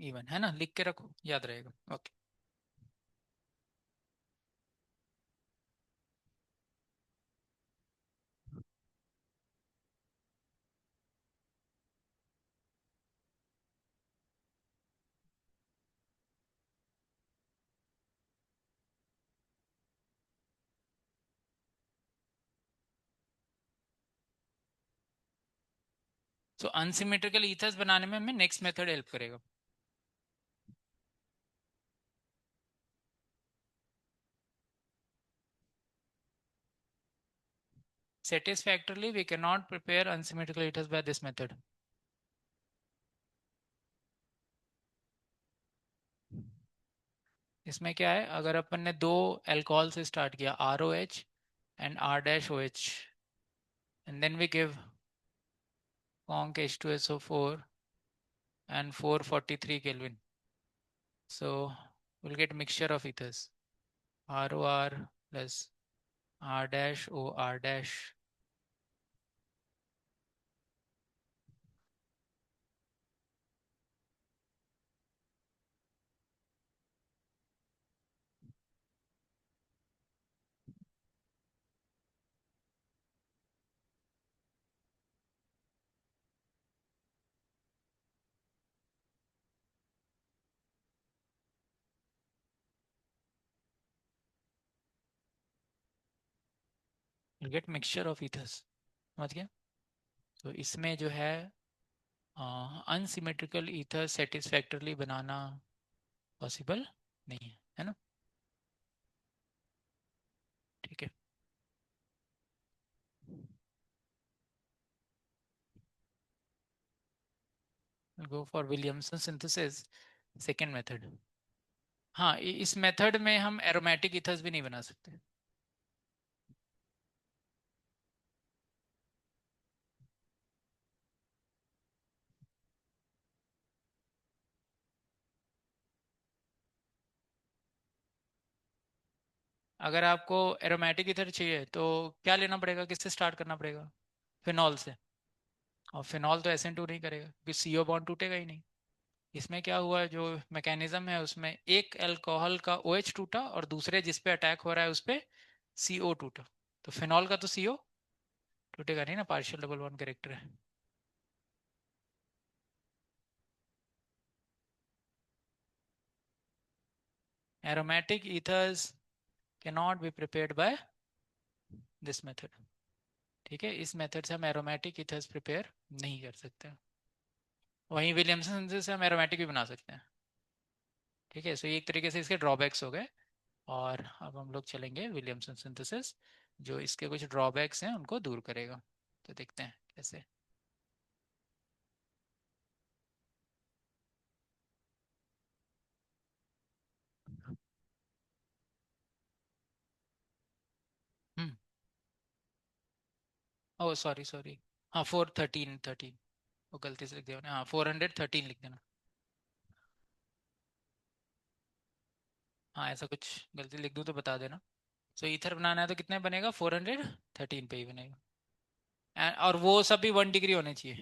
इवन, है ना। लिख के रखो, याद रहेगा। ओके। तो अनसिमेट्रिकल ईथर्स बनाने में हमें नेक्स्ट मेथड हेल्प करेगा। Satisfactorily we cannot prepare unsymmetrical ethers by this method. इसमें क्या है, अगर अपन ने दो अल्कोहल से स्टार्ट किया, ROH and R-OH, and then we give conc H2SO4 and 443 Kelvin, so we'll get mixture of ethers, ROR plus R-OR dash. We'll get mixture of ethers, समझ गया। तो इसमें जो है अनसिमेट्रिकल ईथर सेटिस्फैक्टरली बनाना पॉसिबल नहीं है ना। ठीक है। Go for Williamson synthesis, second method. हाँ, इस मेथड में हम एरोमेटिक ईथर्स भी नहीं बना सकते। अगर आपको एरोमेटिक ईथर चाहिए तो क्या लेना पड़ेगा, किससे स्टार्ट करना पड़ेगा? फिनॉल से। और फिनॉल तो SN2 नहीं करेगा, क्योंकि CO बॉन्ड टूटेगा ही नहीं। इसमें क्या हुआ, जो मैकेनिज्म है उसमें एक अल्कोहल का OH टूटा और दूसरे जिस पे अटैक हो रहा है उस पे CO टूटा। तो फिनॉल का तो CO टूटेगा नहीं ना, पार्शियल डबल बॉन्ड कैरेक्टर है। Aromatic ethers cannot be prepared by this method. ठीक है, इस मेथड से हम एरोमेटिक ईथर्स प्रिपेयर नहीं कर सकते। वहीं विलियमसन से हम एरोमेटिक भी बना सकते हैं। ठीक है, सो ये एक तरीके से इसके ड्रॉबैक्स हो गए। और अब हम लोग चलेंगे विलियमसन सिंथेसिस, जो इसके कुछ ड्रॉबैक्स हैं उनको दूर करेगा। तो देखते हैं कैसे। हम्म। ओह सॉरी सॉरी, हाँ 413 वो गलती से लिख दिया मैंने, हाँ 413 लिख देना। हाँ ऐसा कुछ गलती लिख दूँ तो बता देना। सो ईथर बनाना है तो कितने बनेगा, 413 पे ही बनेगा। और वो सब भी 1 डिग्री होने चाहिए।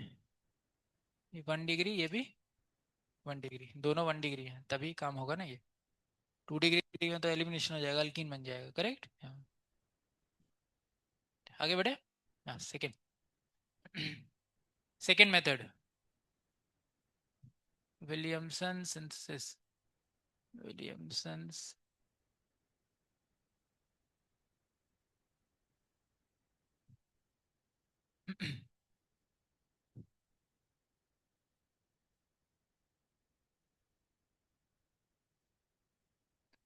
ये 1 डिग्री, ये भी 1 डिग्री, दोनों 1 डिग्री हैं, तभी काम होगा ना ये। 2 डिग्री में तो एलिमिनेशन हो जाएगा, अल्कीन बन जाएगा, करेक्ट। आगे बढ़े। हाँ second. Second method, Williamson synthesis, Williamson's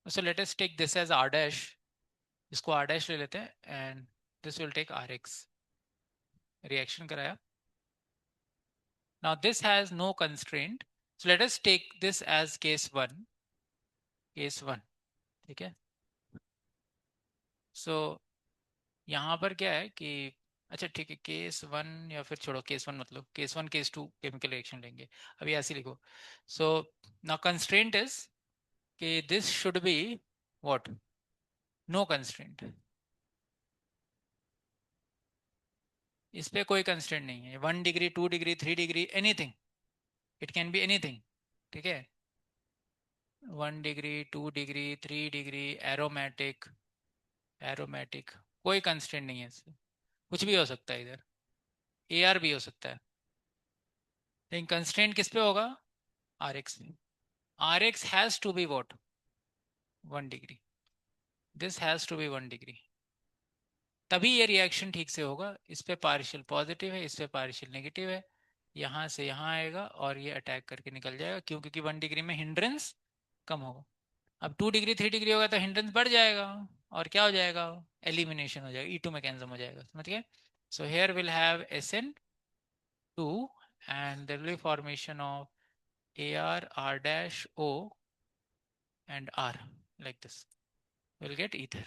so let us take this as r dash, इसको r dash ले लेते हैं, and this will take rx, reaction कराया. Now this has no constraint, so let us take this as case 1, case 1. ठीक है. So यहाँ पर क्या है कि अच्छा ठीक है, केस 1 या फिर छोड़ो केस 1, मतलब केस 1 केस 2 केमिकल रिएक्शन लेंगे. अभी ऐसे लिखो. सो नाउ कंस्ट्रेंट इज कि this should be what, no constraint. इस पे कोई कंस्ट्रेंट नहीं है. 1 degree, 2 degree, 3 degree, anything, it can be anything. ठीक है. 1 degree, 2 degree, 3 degree, aromatic, aromatic, कोई कंस्ट्रेंट नहीं है इससे. कुछ भी हो सकता है इधर, ए आर भी हो सकता है. लेकिन कंस्ट्रेंट किस पे होगा, आर एक्स में. R X has to be what, 1 degree. This has to be 1 degree. तभी ये रिएक्शन ठीक से होगा. इस पे पार्शियल पॉजिटिव है, इस पे पार्शियल नेगेटिव है. यहाँ से यहाँ आएगा और ये अटैक करके निकल जाएगा. क्यों? क्योंकि 1 डिग्री में हिंड्रेंस कम होगा. अब 2 डिग्री, 3 डिग्री होगा तो हिंड्रेंस बढ़ जाएगा. और क्या हो जाएगा, एलिमिनेशन हो जाएगा, E2 मैकेनिज्म हो जाएगा. समझ गए. So here will have SN2 and there will be formation of AR, R dash O and R, like this. We'll get ether.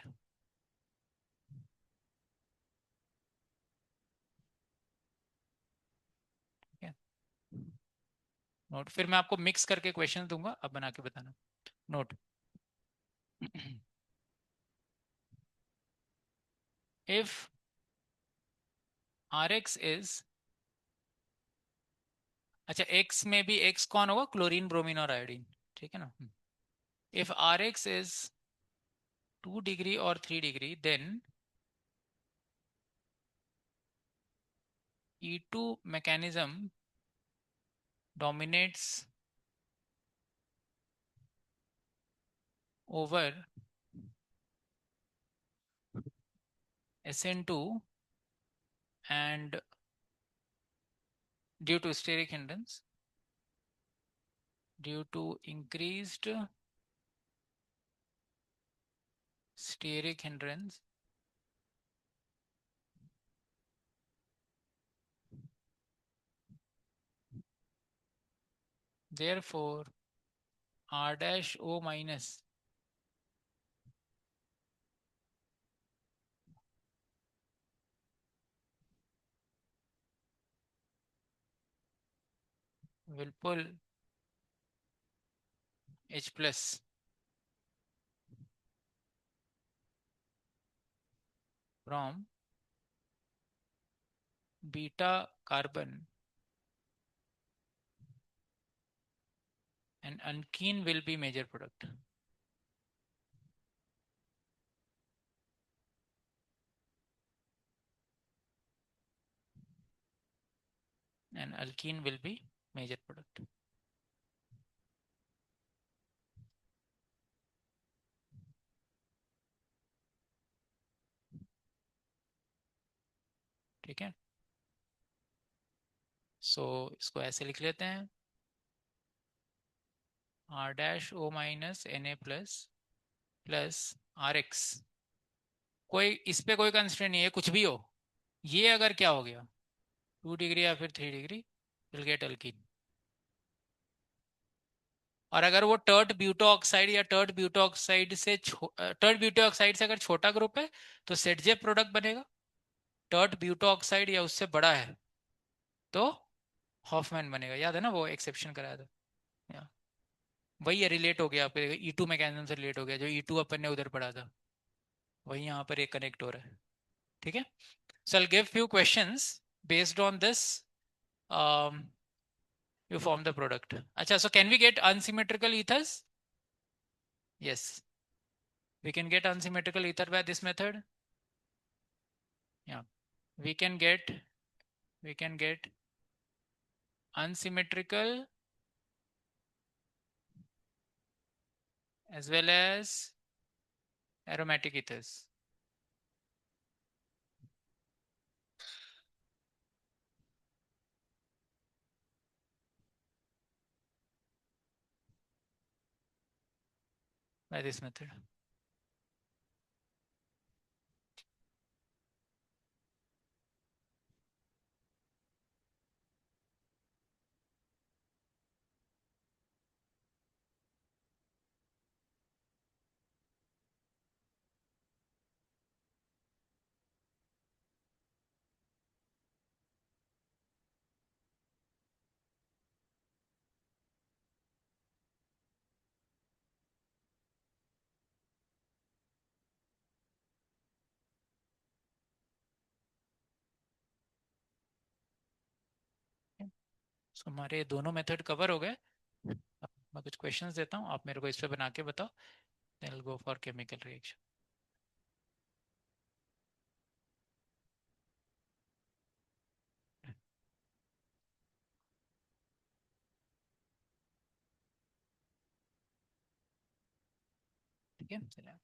Note, फिर मैं आपको मिक्स करके क्वेश्चन दूंगा, अब बना के बताना. नोट. if Rx is, अच्छा x में भी x कौन होगा, क्लोरीन, ब्रोमीन और आयोडीन. ठीक है ना. if Rx is 2 डिग्री और 3 degree, then E2 mechanism dominates over SN2 and due to steric hindrance, due to increased steric hindrance, therefore R dash O minus will pull H plus from beta carbon, and alkene will be major product. And alkene will be major product. ठीक है. सो इसको ऐसे लिख लेते हैं, R dash O minus Na plus plus R X. कोई इस पे कोई कंस्ट्रेंट नहीं है, कुछ भी हो. ये अगर क्या हो गया, 2 डिग्री या फिर 3 डिग्री, विल गेट अल्कीन. और अगर वो टर्ट ब्यूटो ऑक्साइड या टर्ट ब्यूटो ऑक्साइड से टर्ट ब्यूटो ऑक्साइड से अगर छोटा ग्रुप है तो सेटजेप प्रोडक्ट बनेगा. टर्ट ब्यूटो ऑक्साइड या उससे बड़ा है तो हॉफमैन बनेगा. याद है ना, वो एक्सेप्शन कराया था. या, वही है, रिलेट हो गया आपके, E2 मैकेनिज्म से रिलेट हो गया. जो E2 अपन ने उधर पढ़ा था वही यहाँ पर एक कनेक्ट हो रहा है. ठीक है. So I'll give few questions based on this. You form the product. अच्छा, so can we get unsymmetrical ethers? Yes, we can get unsymmetrical ether by this method. Yeah, we can get unsymmetrical as well as aromatic ethers by this method. सो हमारे दोनों method cover हो गए. अब मैं कुछ questions देता हूँ, आप मेरे को इस पे बना के बताओ. Then will go for chemical reaction. ठीक है, चलिए.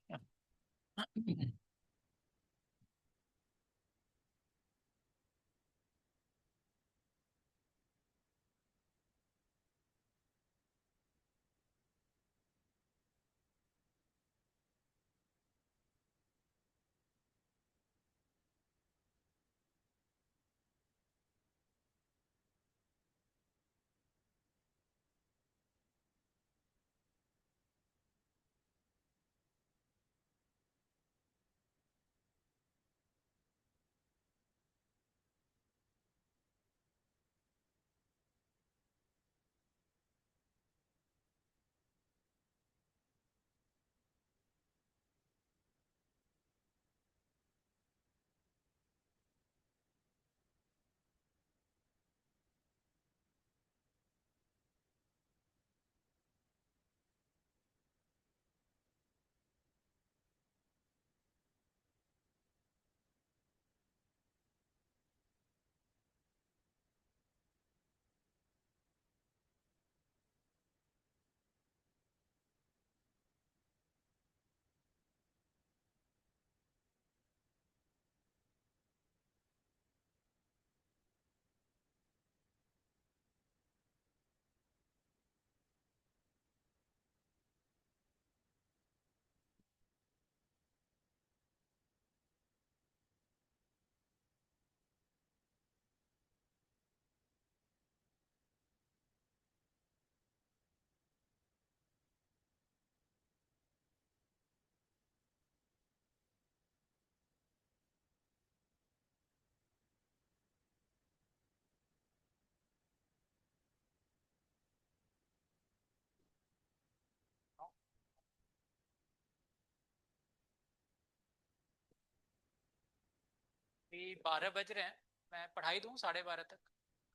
अभी 12 बज रहे हैं. मैं पढ़ाई दूँ 12:30 तक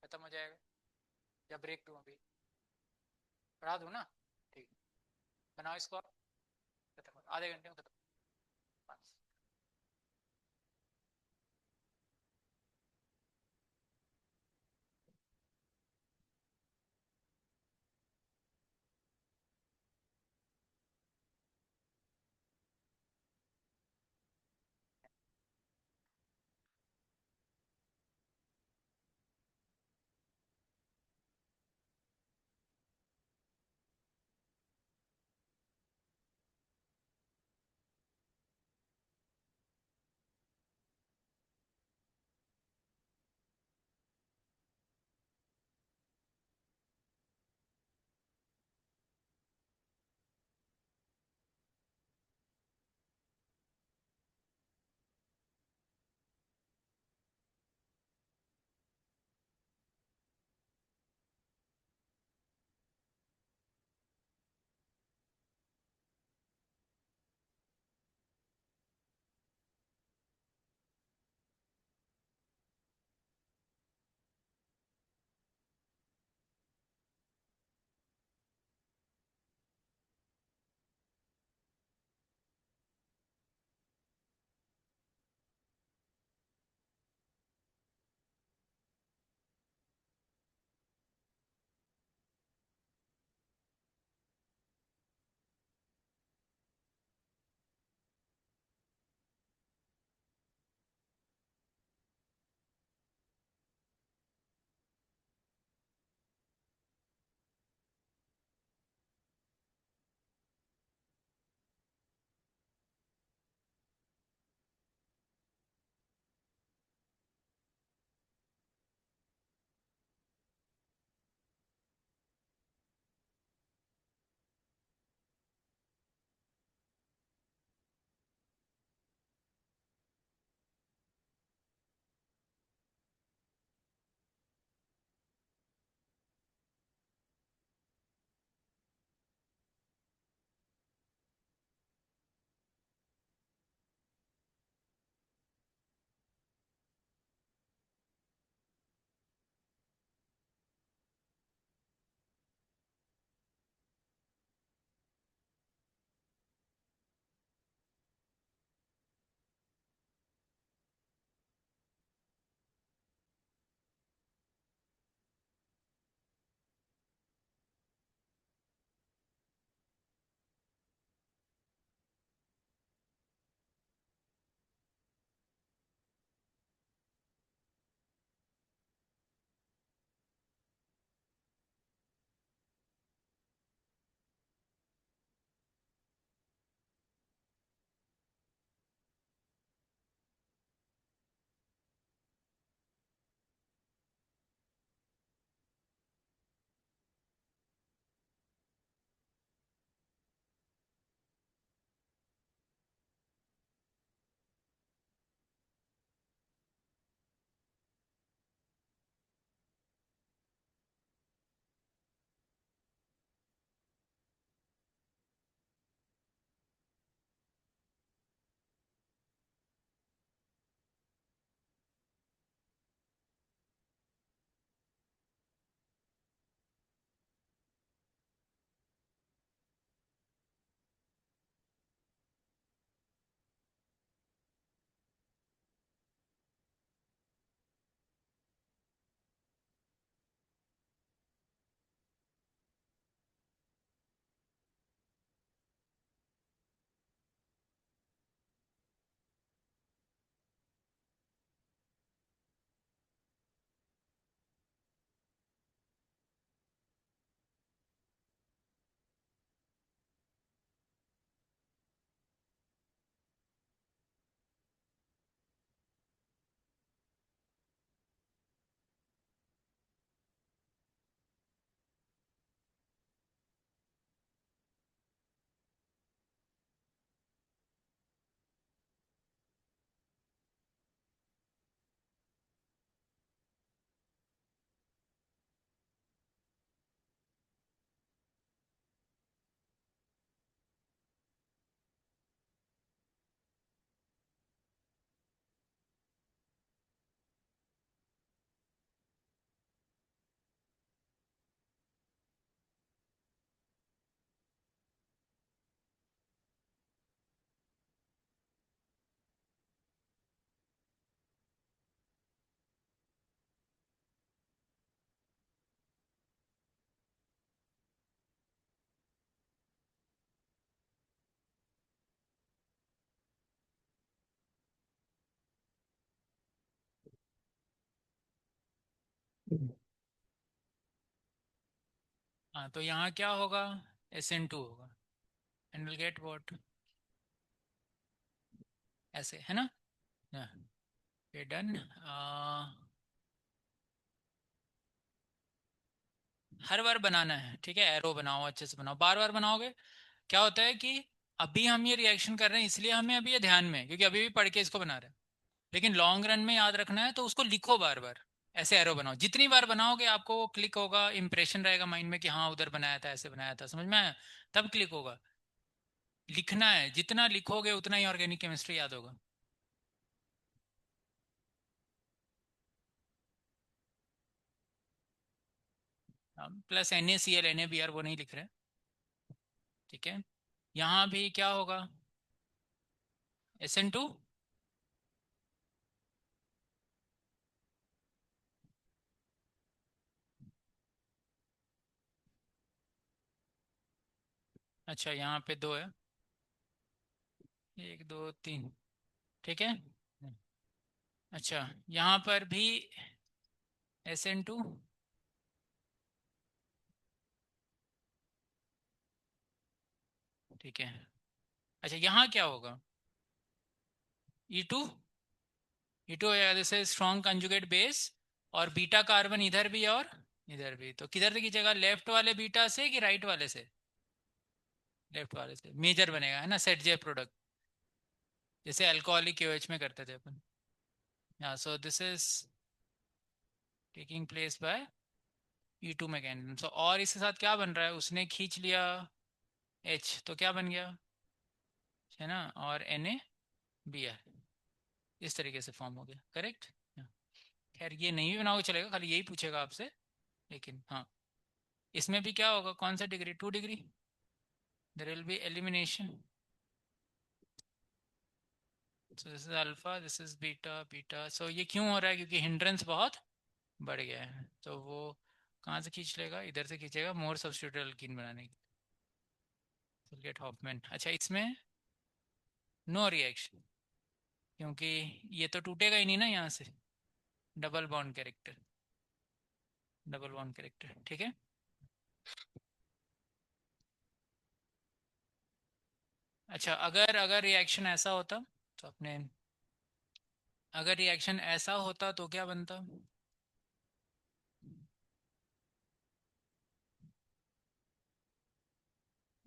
खत्म हो जाएगा, या ब्रेक दूँ अभी? पढ़ा दूँ ना? ठीक. बनाओ इसको आप. खत्म आधे घंटे में खत्म. बस. हाँ, तो यहाँ क्या होगा, SN2 होगा, एंड विल गेट व्हाट, ऐसे है ना। हाँ, ये डन। हर बार बनाना है, ठीक है, एरो बनाओ, अच्छे से बनाओ, बार बार बनाओगे क्या होता है कि अभी हम ये रिएक्शन कर रहे हैं इसलिए हमें अभी ये ध्यान में है, क्योंकि अभी भी पढ़ के इसको बना रहे हैं, लेकिन लॉन्ग रन में याद रखना है तो उसको लिखो बार बार, ऐसे एरो बनाओ, जितनी बार बनाओगे आपको वो क्लिक होगा, इंप्रेशन रहेगा माइंड में कि हाँ उधर बनाया था, ऐसे बनाया था, समझ में आया, तब क्लिक होगा। लिखना है, जितना लिखोगे उतना ही ऑर्गेनिक केमिस्ट्री याद होगा। प्लस NaCl NaBr वो नहीं लिख रहे, ठीक है। यहाँ भी क्या होगा, SN2। अच्छा, यहाँ पे दो है, एक दो तीन, ठीक है। अच्छा, यहाँ पर भी SN2, ठीक है। अच्छा, यहाँ क्या होगा, E2, E2 जैसे स्ट्रॉन्ग कंजुगेट बेस, और बीटा कार्बन इधर भी और इधर भी, तो किधर से खींचेगा, लेफ्ट वाले बीटा से कि राइट वाले से, लेफ्ट वाले से मेजर बनेगा, है ना, सेट जे प्रोडक्ट, जैसे अल्कोहलिक KOH में करते थे अपन। हाँ, so this is taking place by E2 mechanism. So और इसके साथ क्या बन रहा है, उसने खींच लिया H, तो क्या बन गया, है ना, और NaBr, इस तरीके से फॉर्म हो गया, करेक्ट। खैर ये नहीं भी बनाओगे चलेगा, खाली यही पूछेगा आपसे, लेकिन हाँ, इसमें भी क्या होगा, कौन सा degree, 2 degree, there will be elimination, so this is alpha, this is beta, beta, so ये क्यों हो रहा है, क्योंकि हिंड्रेंस बहुत बढ़ गया है, तो वो कहाँ से खींच लेगा, इधर से खींचेगा, मोर सब्स्टिट्यूटेड अल्कीन बनाने के लिए, गेट हॉफमैन। अच्छा, इसमें नो रिएक्शन, क्योंकि ये तो टूटेगा ही नहीं ना यहाँ से, double bond character, double bond character, ठीक है। अच्छा, अगर अगर रिएक्शन ऐसा होता, तो अपने, अगर रिएक्शन ऐसा होता तो क्या बनता,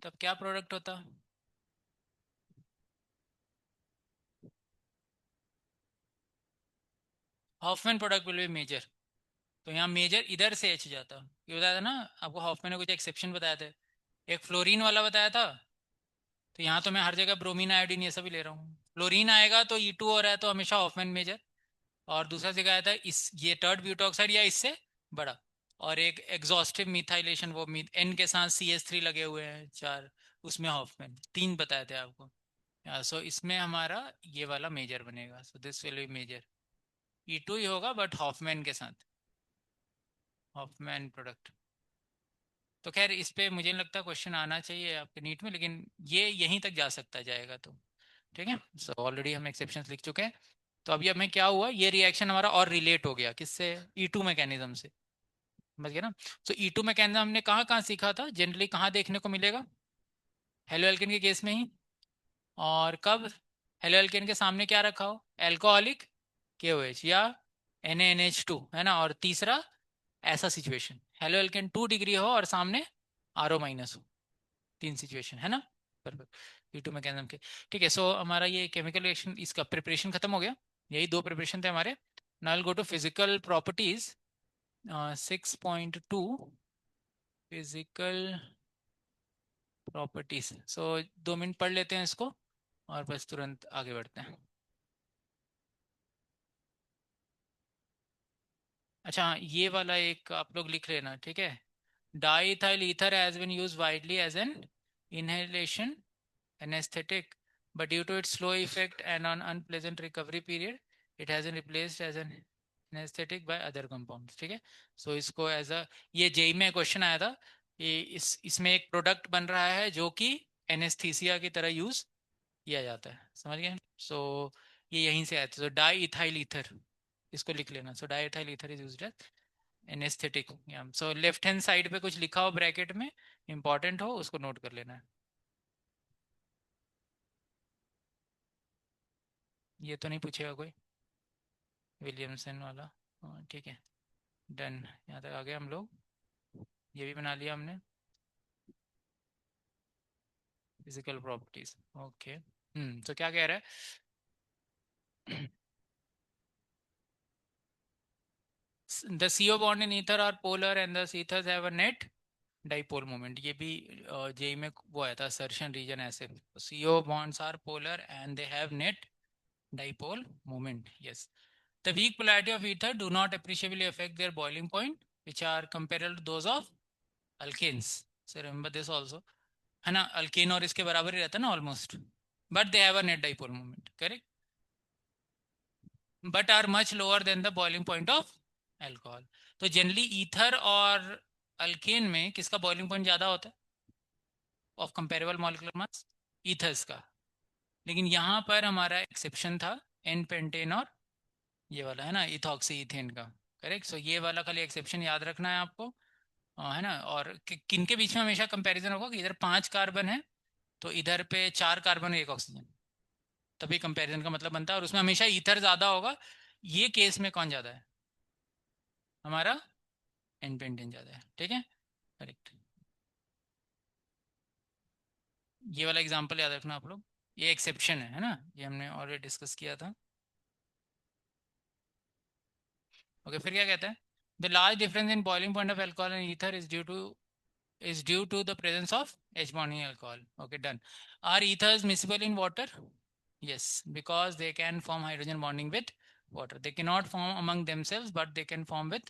तब क्या प्रोडक्ट होता, Hofmann product will be major, तो यहाँ मेजर इधर से एच जाता, ये बताया था ना आपको, हॉफमैन ने कुछ एक्सेप्शन बताया थे, एक फ्लोरीन वाला बताया था, तो यहाँ तो मैं हर जगह ब्रोमीन आयोडीन ये सब ही ले रहा हूँ, फ्लोरीन आएगा तो E2 हो रहा है तो हमेशा हॉफमैन मेजर, और दूसरा जगह आया था इस ये टर्ड ब्यूटॉक्साइड या इससे बड़ा, और एक एग्जॉस्टिव मिथाइलेशन, वो एन के साथ CH3 लगे हुए हैं चार, उसमें हॉफमैन, तीन बताए थे आपको। सो इसमें हमारा ये वाला मेजर बनेगा, so this will be major, E2 ही होगा बट हॉफमैन के साथ, हॉफमैन प्रोडक्ट। तो खैर इस पे मुझे नहीं लगता क्वेश्चन आना चाहिए आपके नीट में, लेकिन ये यहीं तक जा सकता जाएगा तो, ठीक है। सो ऑलरेडी हम एक्सेप्शंस लिख चुके हैं, तो अभी हमें क्या हुआ, ये रिएक्शन हमारा और रिलेट हो गया किससे, E2 मैकेनिज्म से, समझ गया ना। सो E2 मैकेनिज्म हमने कहाँ कहाँ सीखा था, जनरली कहाँ देखने को मिलेगा, हेलो एल्केन के केस में ही, और कब, हेलो एल्केन के सामने क्या रखा हो, एल्कोहलिक KOH या NaNH2, है ना, और तीसरा ऐसा सिचुएशन, हेलो एल्केन 2 डिग्री हो और सामने RO- हो, तीन सिचुएशन है ना, परफेक्ट, E2 मैकेनिज्म के। ठीक है, सो हमारा ये केमिकल रिएक्शन इसका प्रिपरेशन खत्म हो गया, यही दो प्रिपरेशन थे हमारे। Now go to physical properties, 6.2, physical properties, so 2 minute पढ़ लेते हैं इसको और बस तुरंत आगे बढ़ते हैं। अच्छा हाँ, ये वाला एक आप लोग लिख लेना, ठीक है, diethyl ether has been used widely as an inhalation anesthetic, but due to its slow effect and an unpleasant recovery period, it has been replaced as an anesthetic by other compounds, ठीक है। सो इसको as a, ये JEE में question आया था, ये इसमें एक प्रोडक्ट बन रहा है जो कि एनेस्थीसिया की तरह यूज किया जाता है, समझ गए। सो ये यहीं से आया था, तो डाई इथाइल ईथर, इसको लिख लेना, so diethyl ether is used anaesthetic. So left hand side पे कुछ लिखा हो ब्रैकेट में, इंपॉर्टेंट हो, उसको नोट कर लेना है। ये तो नहीं पूछेगा कोई, विलियमसन वाला। हाँ ठीक है, डन। यहाँ तक आ गए हम लोग, ये भी बना लिया हमने। Physical properties, okay. तो क्या कह रहा है? The CO bond in ether are polar and the ethers have a net dipole moment. ये भी जेई में वो आया था, सर्शन रीजन ऐसे। CO bonds are polar and they have net dipole moment, yes. The weak polarity of ether do not appreciably affect their boiling point, which are comparable to those of alkanes. So remember this also, है ना, alkane और इसके बराबर ही रहता है ना almost, but they have a net dipole moment, correct, but are much lower than the boiling point of alcohol. तो generally ether और अल्केन में किसका बॉइलिंग पॉइंट ज़्यादा होता है of comparable molecular mass? Ethers का। लेकिन यहाँ पर हमारा एक्सेप्शन था एन पेंटेन और ये वाला, है ना, इथॉक्सी इथेन का, करेक्ट। सो ये वाला खाली एक्सेप्शन याद रखना है आपको। है ना, और किन के बीच में हमेशा कंपैरिजन होगा कि इधर 5 कार्बन है तो इधर पे 4 कार्बन और 1 ऑक्सीजन, तभी कंपैरिजन का मतलब बनता है, और उसमें हमेशा ईथर ज़्यादा होगा। ये केस में कौन ज़्यादा है? हमारा एन पेंटेन ज़्यादा है, ठीक है, करेक्ट। ये वाला एग्जाम्पल याद रखना आप लोग, ये एक्सेप्शन है ना, ये हमने ऑलरेडी डिस्कस किया था। ओके, फिर क्या कहता है? The large difference in boiling point of alcohol and ether is due to the presence of H bonding alcohol. Okay, done. Are ethers miscible in water? Yes, because they can form hydrogen bonding with water. They cannot form among themselves, but they can form with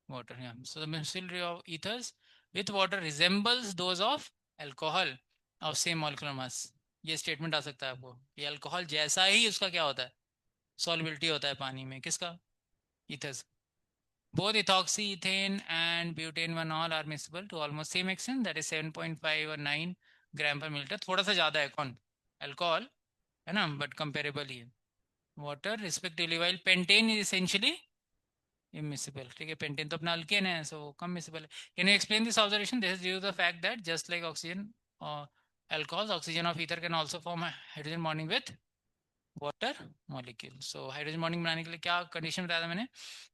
water. Yeah. So the miscibility of ethers with water resembles those of alcohol of same molecular mass. ये statement आ सकता है आपको, ये alcohol जैसा ही उसका क्या होता है, सॉल्युबिलिटी होता है पानी में, किसका? ethers. Both ethoxy, ethane, and butane one all are miscible to almost same extent, that is 7.5 और 9 ग्राम पर मिलीलीटर। थोड़ा सा ज़्यादा है कौन? अल्कोहल, है ना, बट कंपेरेबल ही है। Water respectively, while pentane is essentially immiscible. ठीक है, पेंटेन तो अपना अल्केन है, सो कम मिसिबल है। Can you explain this observation? This is due to the fact that just like oxygen alcohols, oxygen of ether can also form a hydrogen bonding with water molecule. So hydrogen bonding बनाने के लिए क्या condition बताया था मैंने,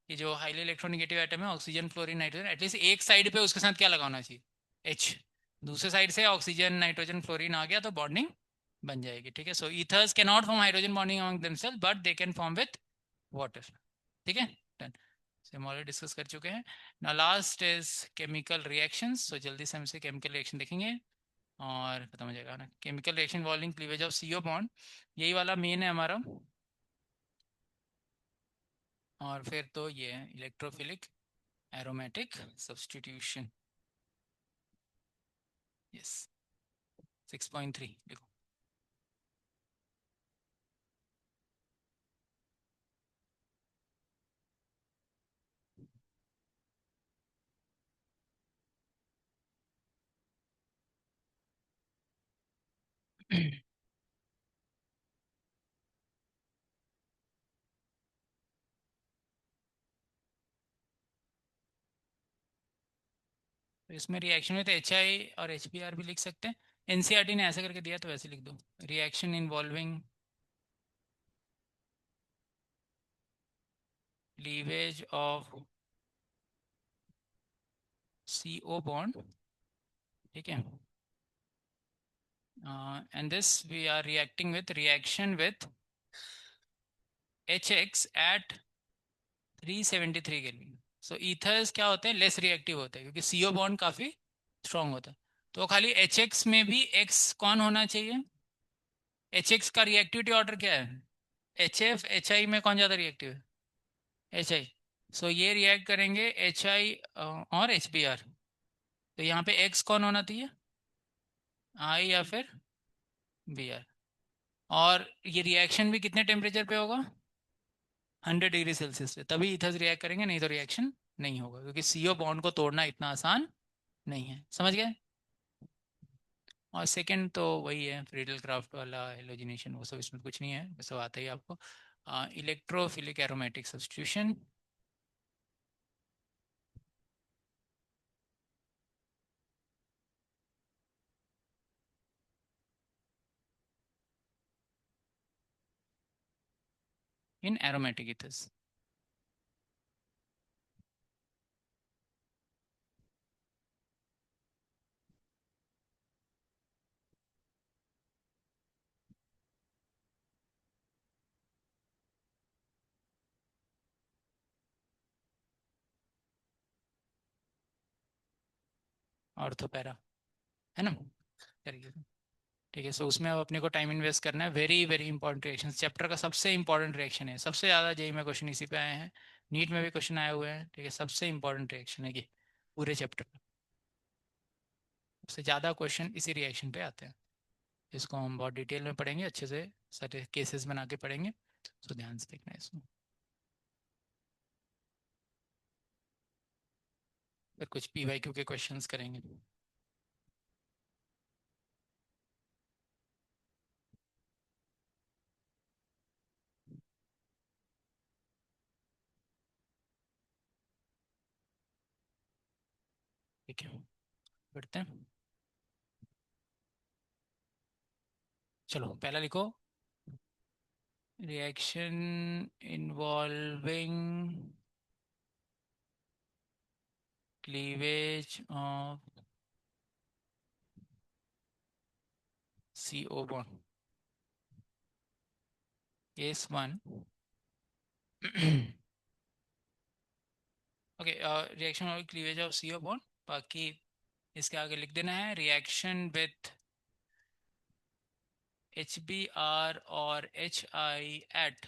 कि जो highly electronegative atom है, ऑक्सीजन फ्लोरीन नाइट्रोजन, एटलीस्ट एक साइड पे उसके साथ क्या लगाना चाहिए? H। दूसरे साइड से ऑक्सीजन नाइट्रोजन फ्लोरीन आ गया तो बॉन्डिंग बन जाएगी। ठीक है, so ethers cannot form hydrogen bonding among themselves but they can form with water. ठीक है, डन। से हम ऑलरेडी डिस्कस कर चुके हैं। ना लास्ट इज केमिकल रिएक्शंस। सो जल्दी से हम इसे केमिकल रिएक्शन देखेंगे और खत्म हो जाएगा ना। Chemical reaction involving cleavage of CO bond, यही वाला मेन है हमारा। और फिर तो ये है इलेक्ट्रोफिलिक एरोमेटिक सब्सटीट्यूशन। यस, 6.3 देखो। तो इसमें रिएक्शन में तो HI और HBr भी लिख सकते हैं। NCERT ने ऐसे करके दिया तो वैसे लिख दो, reaction involving cleavage of CO bond. ठीक है, and this we are reacting with reaction with HX at 373 kelvin. So ethers क्या होते हैं, लेस रिएक्टिव होते हैं क्योंकि CO बॉन्ड काफ़ी स्ट्रॉन्ग होता है। तो खाली HX में भी X कौन होना चाहिए? HX का रिएक्टिविटी ऑर्डर क्या है? HF HI में कौन ज़्यादा रिएक्टिव है? HI। सो ये रिएक्ट करेंगे HI और HBr। तो यहाँ पे X कौन होना चाहिए? I या फिर Br। और ये रिएक्शन भी कितने टेम्परेचर पे होगा? 100 डिग्री सेल्सियस पे, तभी ईथर्स रिएक्ट करेंगे, नहीं तो रिएक्शन नहीं होगा क्योंकि CO बॉन्ड को तोड़ना इतना आसान नहीं है। समझ गए? और सेकंड तो वही है फ्रीडल क्राफ्ट वाला हेलोजिनेशन, वो सब इसमें कुछ नहीं है, वो सब आता ही आपको। Electrophilic aromatic substitution. In aromatic ethers. Ortho para, है ना, तरीके से। ठीक है, सो उसमें अब अपने को टाइम इन्वेस्ट करना है। Very very important reaction, chapter का सबसे इंपॉर्टेंट रिएक्शन है, सबसे ज़्यादा जेई में क्वेश्चन इसी पे आए हैं, नीट में भी क्वेश्चन आए हुए हैं। ठीक है, सबसे इंपॉर्टेंट रिएक्शन है ये पूरे चैप्टर का, सबसे ज़्यादा क्वेश्चन इसी रिएक्शन पे आते हैं। इसको हम बहुत डिटेल में पढ़ेंगे, अच्छे से सारे केसेस बना के पढ़ेंगे, तो ध्यान से देखना है इसको। फिर कुछ पीवाईक्यू के क्वेश्चंस करेंगे। ठीक है, पढ़ते हैं। चलो पहला लिखो, reaction involving cleavage of CO bond, case one. Okay, reaction और क्लीवेज ऑफ CO बॉन्ड, बाकी इसके आगे लिख देना है रिएक्शन विथ HBr और HI at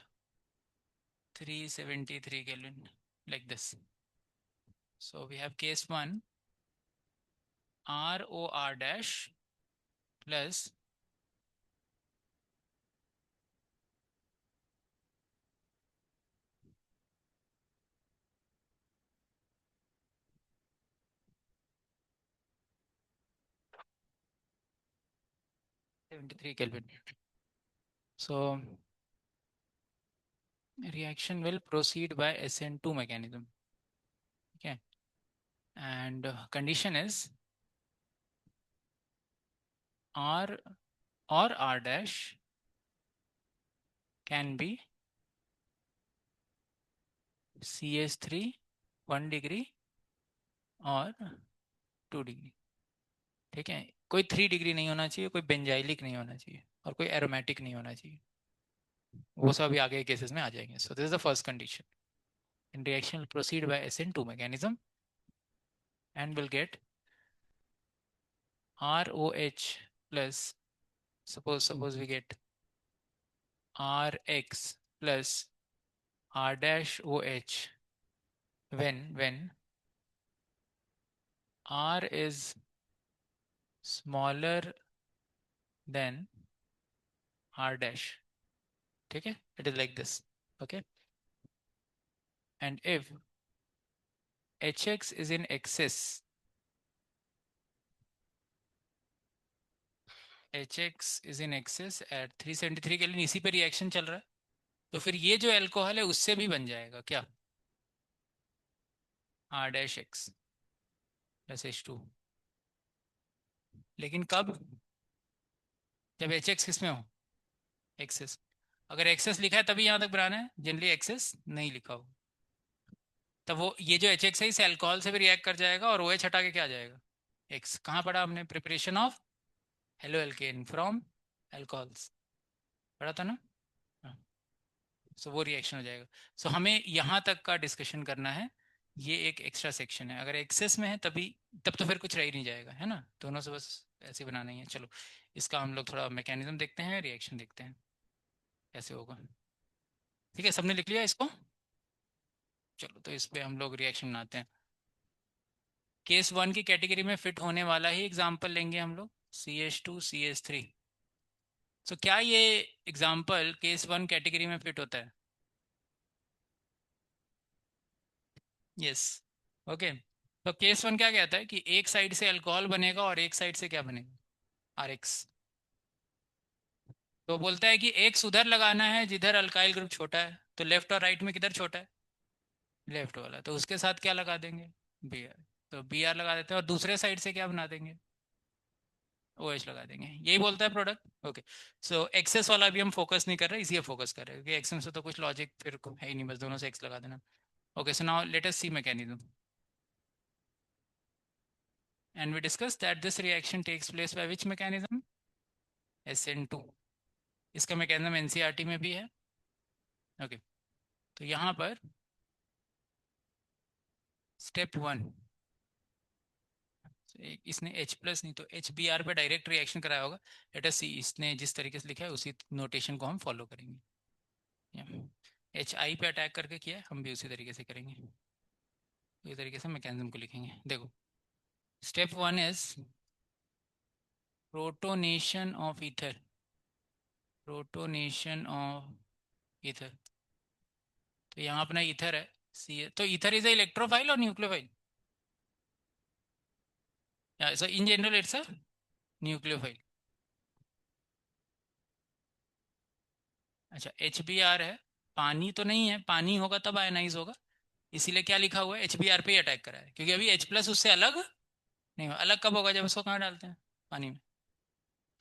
373 Kelvin, like this. So we have case 1, ROR dash plus 73 Kelvin. So reaction will proceed by SN2 mechanism. Okay, and condition is R or R dash can be CS3 1 degree और 2 degree. ठीक है, कोई 3 degree नहीं होना चाहिए, कोई benzylic नहीं होना चाहिए, और कोई एरोमेटिक नहीं होना चाहिए। वो सब अभी आगे के केसेस में आ जाएंगे। सो this is the first condition, and reaction will proceed by SN2 mechanism and will get ROH plus, suppose we get RX plus R dash OH when R is smaller than R dash. ठीक है, it is like this. Okay, and if HX is in excess, HX is in excess at 373 kelvin, इसी पे reaction चल रहा है, तो फिर ये जो एल्कोहल है उससे भी बन जाएगा क्या, R dash X plus H2। लेकिन कब, जब HX किस में हो, एक्सेस। अगर एक्सेस लिखा है तभी यहाँ तक बनाना है, जनरली एक्सेस नहीं लिखा हो तब वो ये जो HX है इस अल्कोहल से भी रिएक्ट कर जाएगा, और OH हटा के क्या आ जाएगा, X। कहाँ पढ़ा हमने, preparation of halo alkane from alcohols, पढ़ा था ना। सो वो रिएक्शन हो जाएगा। सो हमें यहाँ तक का डिस्कशन करना है, ये एक एक्स्ट्रा सेक्शन है। अगर एक्सेस में है तभी, तब तो फिर कुछ रह ही नहीं जाएगा, है ना, दोनों से बस ऐसे बनाना ही है। चलो इसका हम लोग थोड़ा मैकेनिज्म देखते हैं, रिएक्शन देखते हैं कैसे होगा। ठीक है, सबने लिख लिया इसको। चलो तो इस पे हम लोग रिएक्शन बनाते हैं। केस वन की कैटेगरी में फिट होने वाला ही एग्जाम्पल लेंगे हम लोग, CH2 CH3। तो क्या ये एग्जाम्पल केस वन कैटेगरी में फिट होता है, यस। ओके, तो केस वन क्या कहता है कि एक साइड से अल्कोहल बनेगा और एक साइड से क्या बनेगा, RX। तो बोलता है कि एक उधर लगाना है जिधर अल्काइल ग्रुप छोटा है, तो लेफ्ट और राइट में किधर छोटा है, लेफ्ट वाला, तो उसके साथ क्या लगा देंगे, Br। तो Br लगा देते हैं, और दूसरे साइड से क्या बना देंगे, ओ एच लगा देंगे, यही बोलता है प्रोडक्ट। ओके, सो एक्सेस वाला भी हम फोकस नहीं कर रहे, इसी फोकस कर रहे हैं, क्योंकि एक्स में से तो कुछ लॉजिक फिर है ही नहीं, बस दोनों से एक्स लगा देना। Okay, so now let us see mechanism, and we discuss that this reaction takes place by which mechanism, SN2। इसका मैकेनिज्म एनसीईआरटी में भी है। ओके, तो यहाँ पर स्टेप 1, इसने H प्लस नहीं तो HBr पे डायरेक्ट रिएक्शन कराया होगा। लेट अस सी, इसने जिस तरीके से लिखा है उसी नोटेशन को हम फॉलो करेंगे। HI पे अटैक करके किया है, हम भी उसी तरीके से करेंगे, उसी तरीके से मैकेनिज्म को लिखेंगे। देखो, step 1 is protonation of ether, protonation of ether. तो यहाँ अपना ईथर है सी, तो ईथर इज अ इलेक्ट्रोफाइल और nucleophile? So in general it's a nucleophile. अच्छा, HBr है, पानी तो नहीं है, पानी होगा तब आयनाइज होगा, इसीलिए क्या लिखा हुआ है, HBr पे ही अटैक करा है, क्योंकि अभी H प्लस उससे अलग नहीं हुआ। अलग कब होगा, जब उसको कहाँ डालते हैं, पानी में,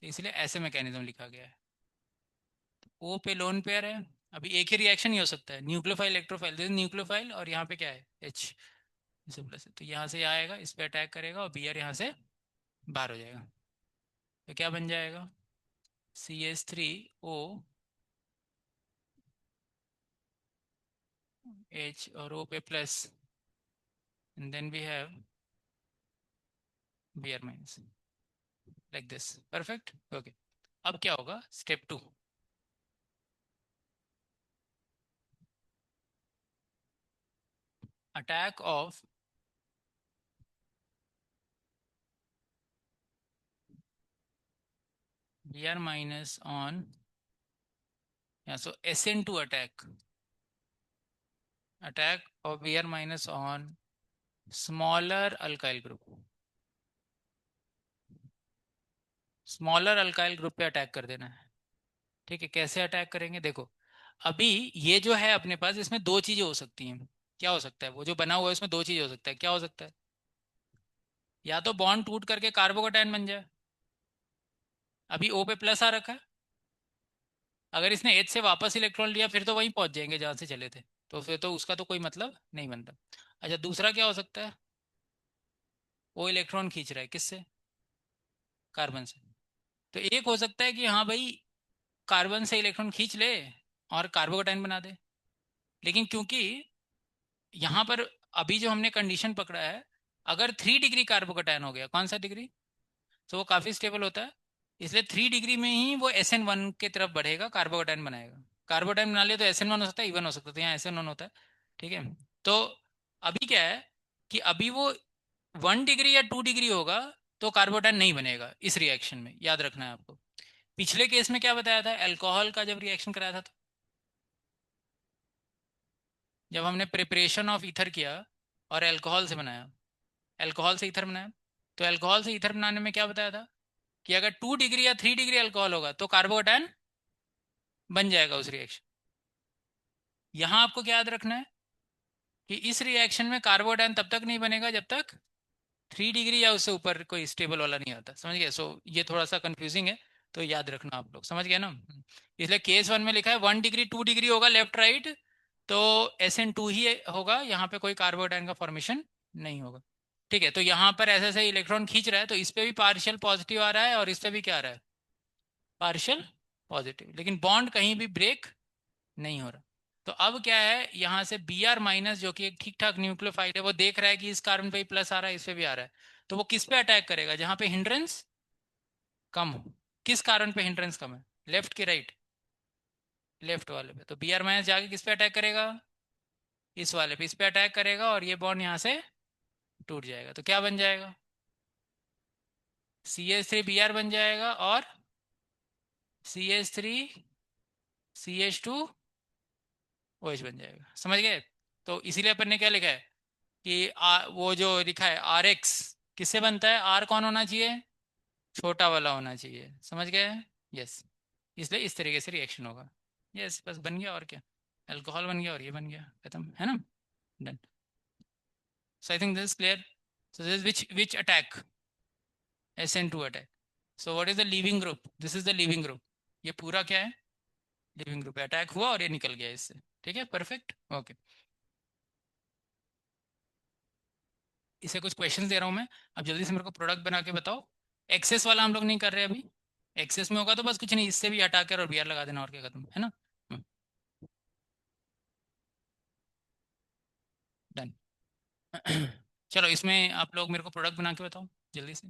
तो इसलिए ऐसे मैकेनिज्म लिखा गया है। O पे लोन पेयर है, अभी एक ही रिएक्शन ही हो सकता है, न्यूक्लियोफाइल इलेक्ट्रोफाइल, जैसे न्यूक्लियोफाइल, और यहाँ पे क्या है H, इसे प्लस है, तो यहाँ से आएगा, इस पे अटैक करेगा और Br यहाँ से बाहर हो जाएगा। तो क्या बन जाएगा, CH3O H और O पे plus, and then we have Br minus, like this. Perfect. Okay, अब क्या होगा, step 2, attack of Br minus on, yeah, so SN2 attack, attack of Br minus on smaller alkyl group, smaller alkyl group पे attack कर देना है। ठीक है, कैसे अटैक करेंगे, देखो, अभी ये जो है अपने पास, इसमें दो चीजें हो सकती हैं। क्या हो सकता है, वो जो बना हुआ है उसमें दो चीजें हो सकता है, क्या हो सकता है, या तो बॉन्ड टूट करके कार्बोकैटायन बन जाए, अभी O पे प्लस आ रखा है, अगर इसने H से वापस इलेक्ट्रॉन लिया फिर तो वहीं पहुंच जाएंगे जहां से चले थे, तो फिर तो उसका तो कोई मतलब नहीं बनता। अच्छा, दूसरा क्या हो सकता है, वो इलेक्ट्रॉन खींच रहा है किससे, कार्बन से, तो एक हो सकता है कि हाँ भाई, कार्बन से इलेक्ट्रॉन खींच ले और कार्बोकैटायन बना दे, लेकिन क्योंकि यहाँ पर अभी जो हमने कंडीशन पकड़ा है, अगर 3 डिग्री कार्बोकैटायन हो गया, कौन सा डिग्री, तो वो काफ़ी स्टेबल होता है, इसलिए 3 डिग्री में ही वो SN1 की तरफ बढ़ेगा, कार्बोकैटायन बनाएगा। कार्बोकैटायन बना लिया तो SN1 हो सकता है, इवन हो सकता है, तो यहाँ SN1 होता है। ठीक है, तो अभी क्या है कि अभी वो 1 डिग्री या 2 डिग्री होगा तो कार्बोकैटायन नहीं बनेगा इस रिएक्शन में, याद रखना है आपको। पिछले केस में क्या बताया था, अल्कोहल का जब रिएक्शन कराया था, तो जब हमने प्रिपरेशन ऑफ ईथर किया और अल्कोहल से बनाया, अल्कोहल से ईथर बनाया, तो अल्कोहल से ईथर बनाने में क्या बताया था कि अगर 2 डिग्री या 3 डिग्री अल्कोहल होगा तो कार्बोकैटायन बन जाएगा उस रिएक्शन। यहाँ आपको क्या याद रखना है कि इस रिएक्शन में कार्बोकैटायन तब तक नहीं बनेगा जब तक 3 डिग्री या उससे ऊपर कोई स्टेबल वाला नहीं आता, समझ गए। सो ये थोड़ा सा कंफ्यूजिंग है, तो याद रखना आप लोग, समझ गए ना। इसलिए केस 1 में लिखा है 1 डिग्री 2 डिग्री होगा लेफ्ट राइट, तो SN2 ही होगा, यहाँ पे कोई कार्बोकैटायन का फॉर्मेशन नहीं होगा। ठीक है, तो यहाँ पर ऐसे ऐसे इलेक्ट्रॉन खींच रहा है, तो इस पे भी पार्शियल पॉजिटिव आ रहा है और इस पे भी क्या आ रहा है, पार्शियल पॉजिटिव, लेकिन बॉन्ड कहीं भी ब्रेक नहीं हो रहा। तो अब क्या है, यहाँ से Br माइनस जो कि एक ठीक ठाक न्यूक्लियोफाइल है, वो देख रहा है कि इस कार्बन पे प्लस आ रहा है, इस पे भी आ रहा है, तो वो किस पे अटैक करेगा, जहाँ पे हिंड्रेंस कम हो। किस कार्बन पे हिंड्रेंस कम है, लेफ्ट की राइट, लेफ्ट वाले पे, तो Br माइनस जाके किस पे अटैक करेगा, इस वाले पे, इस पे अटैक करेगा और ये बॉन्ड यहाँ से टूट जाएगा, तो क्या बन जाएगा, CH3Br बन जाएगा और CH3CH2OH बन जाएगा, समझ गए। तो इसीलिए अपन ने क्या लिखा है कि वो जो लिखा है RX किससे बनता है, R कौन होना चाहिए, छोटा वाला होना चाहिए, समझ गए। यस, इसलिए इस तरीके से रिएक्शन होगा। यस, बस बन गया और क्या, अल्कोहल बन गया और ये बन गया, खत्म है ना, done. So I think this clear. So this which attack, SN2 attack. So what is the leaving group, this is the leaving group, ये पूरा क्या है, लिविंग ग्रुप, अटैक हुआ और ये निकल गया इससे। ठीक है, परफेक्ट, ओके। इसे कुछ क्वेश्चन दे रहा हूँ मैं, अब जल्दी से मेरे को प्रोडक्ट बना के बताओ। एक्सेस वाला हम लोग नहीं कर रहे अभी, एक्सेस में होगा तो बस कुछ नहीं, इससे भी हटा कर और बी आर लगा देना, और क्या खत्म है ना। डन। चलो इसमें आप लोग मेरे को प्रोडक्ट बना के बताओ जल्दी से।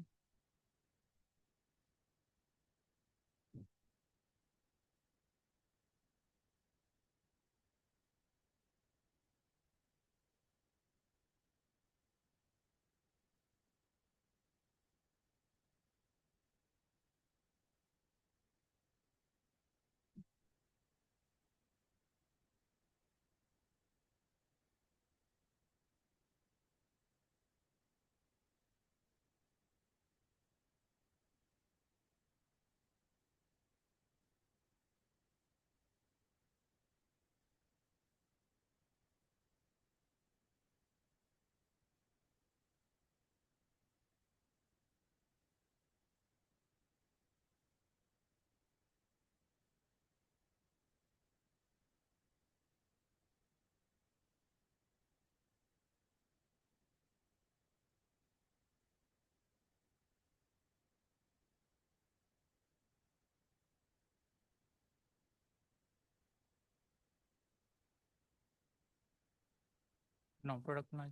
नो प्रोडक्ट बना।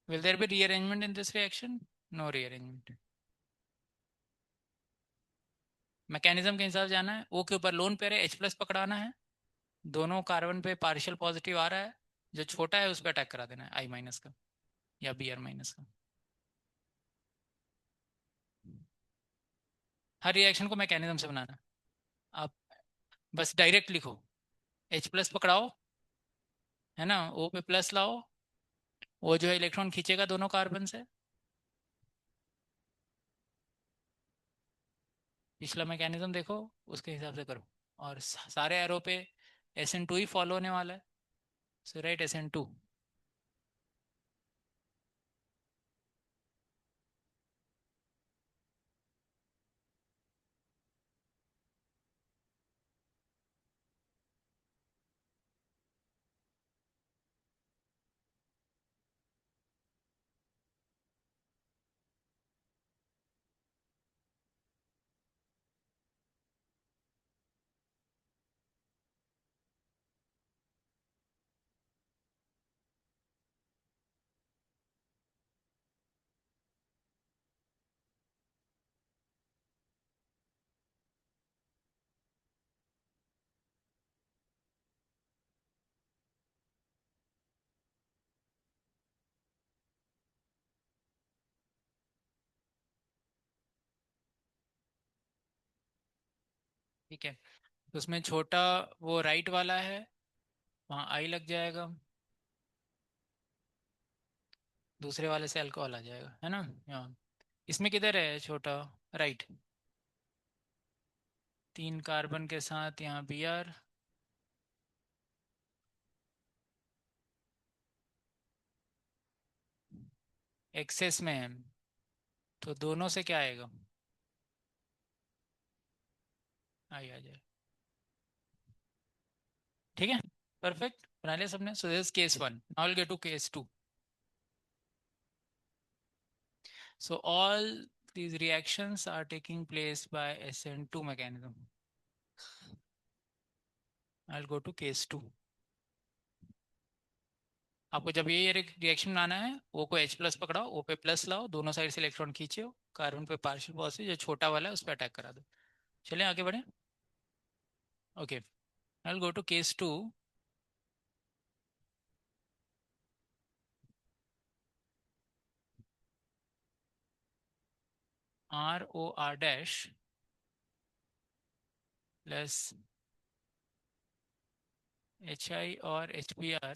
Will there be rearrangement in this reaction? No rearrangement. Mechanism के हिसाब से जाना है, ओ के ऊपर लोन पेयर है, एच प्लस पकड़ाना है, दोनों कार्बन पे पार्शियल पॉजिटिव आ रहा है, जो छोटा है उस पर अटैक करा देना है, आई माइनस का या बी आर माइनस का। हर रिएक्शन को मैकेनिज्म से बनाना है। आप बस डायरेक्ट लिखो, एच प्लस पकड़ाओ, है ना, ओ पे प्लस लाओ, वो जो है इलेक्ट्रॉन खींचेगा दोनों कार्बन से। पिछला मैकेनिज्म देखो, उसके हिसाब से करो, और सारे एरो पे SN2 ही फॉलो होने वाला है, सो राइट SN2। ठीक है, तो उसमें छोटा वो राइट वाला है, वहाँ आई लग जाएगा, दूसरे वाले से अल्कोहल आ जाएगा, है ना। यहाँ इसमें किधर है छोटा, राइट, 3 कार्बन के साथ यहाँ Br, एक्सेस में है, तो दोनों से क्या आएगा, आई आ जाए। ठीक है, परफेक्ट, बना लिया सबने, so this case 1, now will get to case 2। So all these reactions are taking place by SN2 mechanism. I'll go to case 2। आपको जब ये रिएक्शन बनाना है, ओ को H प्लस पकड़ाओ, ओ पे प्लस लाओ, दोनों साइड से इलेक्ट्रॉन खींचो, कार्बन पे पार्शियल पॉजिटिव, जो छोटा वाला है उस पर अटैक करा दो। चलिए आगे बढ़े। Okay, I go to case 2। ROR dash plus HI और HBr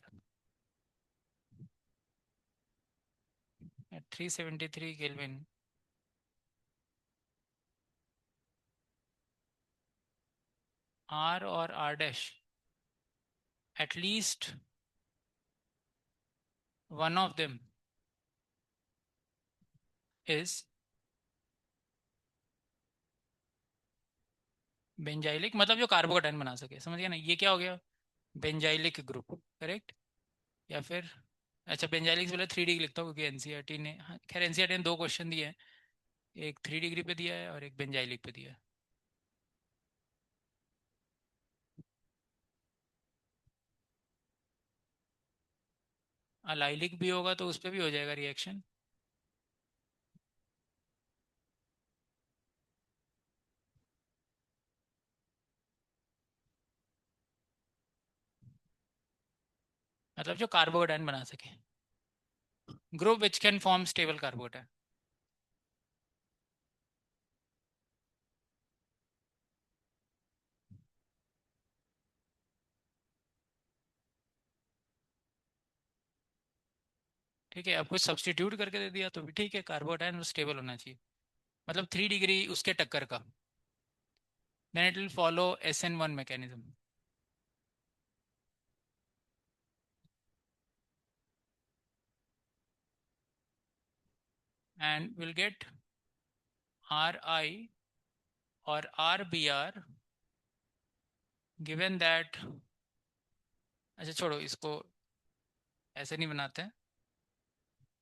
at 373 Kelvin R और R dash at least one of them is benzylic मतलब जो कार्बोकेटाइन बना सके, समझ गया ना, ये क्या हो गया, बेंजाइलिक ग्रुप, करेक्ट। या फिर अच्छा, बेंजाइलिक से पहले 3 डिग्री लिखता हूँ क्योंकि एनसीईआरटी ने, हाँ खैर एनसीईआरटी ने 2 क्वेश्चन दिए हैं, एक 3 डिग्री पे दिया है और एक बेंजाइलिक पे दिया है। अलाइलिक भी होगा तो उस पर भी हो जाएगा रिएक्शन। मतलब जो कार्बोकेटाइन बना सके, group which can form stable carbocation. ठीक है, अब कुछ सब्सटीट्यूट करके दे दिया तो भी ठीक है, कार्बोकेटाइन स्टेबल होना चाहिए, मतलब 3 डिग्री उसके टक्कर का, then it will follow SN1 mechanism and will get RI और RBr गिवन दैट, अच्छा छोड़ो इसको, ऐसे नहीं बनाते हैं,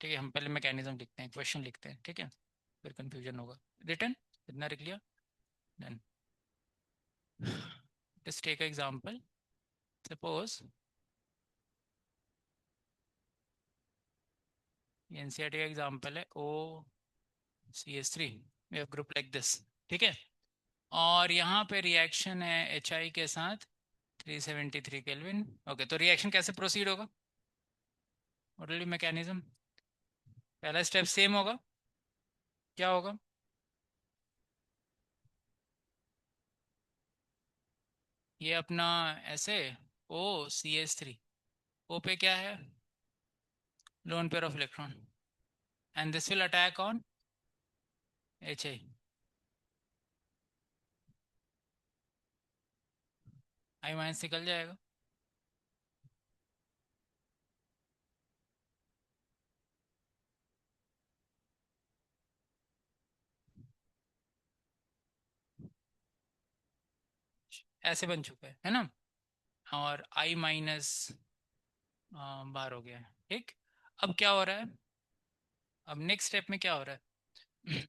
ठीक है, हम पहले मैकेनिज्म लिखते हैं, क्वेश्चन लिखते हैं, ठीक है, फिर कंफ्यूजन होगा। रिटर्न इतना लिख लिया, then let's take an example. Suppose NCERT का एग्जाम्पल है OCH3, we have group like this, ठीक है, और यहाँ पे रिएक्शन है HI के साथ 373 केल्विन। ओके, तो रिएक्शन कैसे प्रोसीड होगा, ऑलरेडी मैकेनिज्म, पहला स्टेप सेम होगा, क्या होगा, ये अपना ऐसे OCH3, O पे क्या है, lone pair of electron, and this will attack on HI, I minus निकल जाएगा, ऐसे बन चुका है ना, और I माइनस बाहर हो गया है, ठीक। अब क्या हो रहा है, अब नेक्स्ट स्टेप में क्या हो रहा है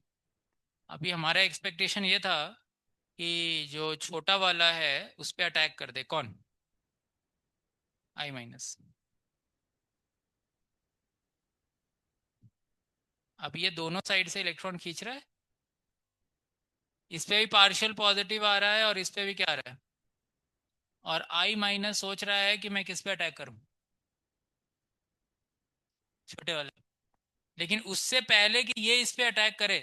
अभी हमारा एक्सपेक्टेशन ये था कि जो छोटा वाला है उस पर अटैक कर दे, कौन, I माइनस। अब ये दोनों साइड से इलेक्ट्रॉन खींच रहा है, इस पे भी पार्शियल पॉजिटिव आ रहा है और इस पे भी क्या आ रहा है, और I माइनस सोच रहा है कि मैं किस पे अटैक करूं, छोटे वाले, लेकिन उससे पहले कि ये इस पे अटैक करे,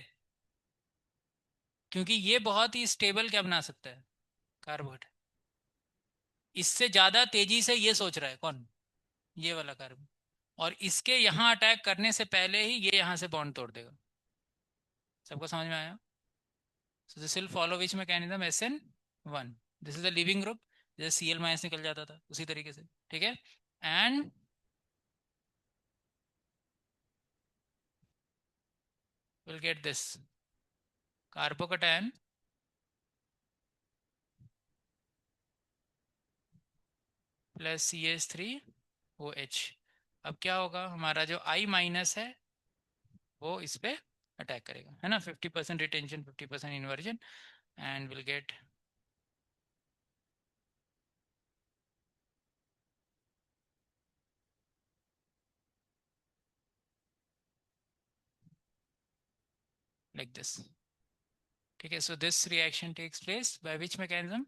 क्योंकि ये बहुत ही स्टेबल क्या बना सकता है, कार्बोहाइड्रेट, इससे ज़्यादा तेजी से ये सोच रहा है, कौन, ये वाला कार्बन, और इसके यहाँ अटैक करने से पहले ही ये यहाँ से बॉन्ड तोड़ देगा। सबको समझ में आया, सो this will follow which mechanism, SN1, this is the leaving group, जैसे Cl माइनस निकल जाता था उसी तरीके से, ठीक है, and will get this carbocation plus CH3OH। अब क्या होगा, हमारा जो I माइनस है वो इस पे अटैक करेगा, है ना, 50% retention 50% inversion, and will get like this, ठीक है, so this reaction takes place by which mechanism,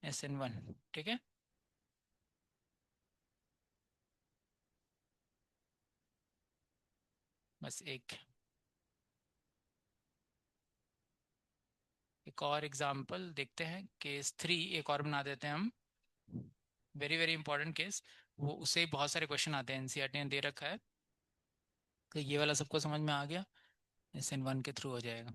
SN1, ठीक है। बस एक और एग्जांपल देखते हैं, केस 3 एक और बना देते हैं हम, वेरी वेरी इंपॉर्टेंट केस, वो उससे ही बहुत सारे क्वेश्चन आते हैं, एनसीईआरटी ने दे रखा है, तो ये वाला सबको समझ में आ गया, SN1 के थ्रू हो जाएगा।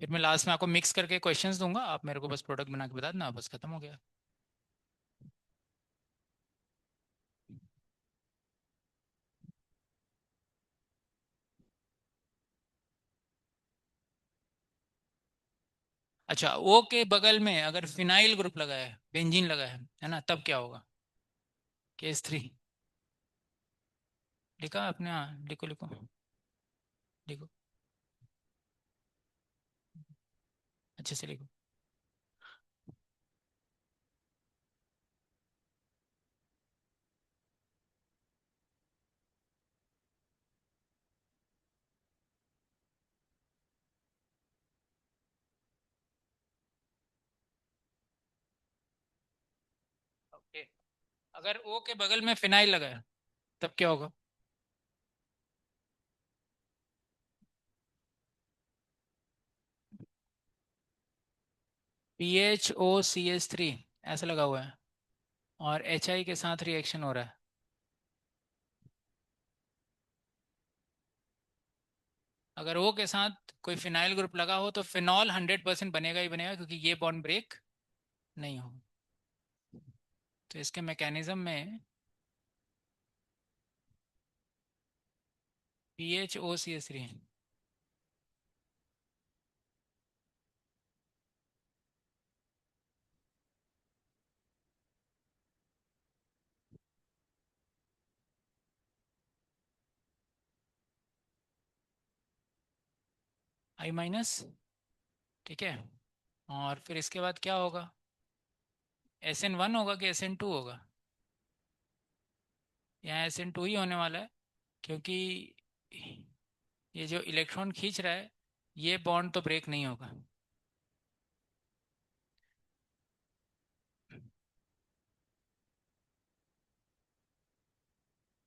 फिर मैं लास्ट में आपको मिक्स करके क्वेश्चंस दूंगा, आप मेरे को बस प्रोडक्ट बना के बता देना, बस खत्म हो गया। अच्छा, ओ के बगल में अगर फिनाइल ग्रुप लगा है, बेंजीन लगा है ना, तब क्या होगा? केस 3। लिखा आपने? हाँ, लिखो लिखो लिखो, अच्छे से लिखो। ओके, अगर ओ के बगल में फिनाइल लगा है तब क्या होगा? PHOCH3 ऐसा लगा हुआ है, और HI के साथ रिएक्शन हो रहा है। अगर O के साथ कोई फिनाइल ग्रुप लगा हो तो फिनॉल 100% बनेगा ही बनेगा, क्योंकि ये बॉन्ड ब्रेक नहीं होगा। तो इसके मैकेनिज्म में PHOCH3 I-, ठीक है। और फिर इसके बाद क्या होगा? SN1 होगा कि SN2 होगा? यहाँ SN2 ही होने वाला है, क्योंकि ये जो इलेक्ट्रॉन खींच रहा है, ये बॉन्ड तो ब्रेक नहीं होगा।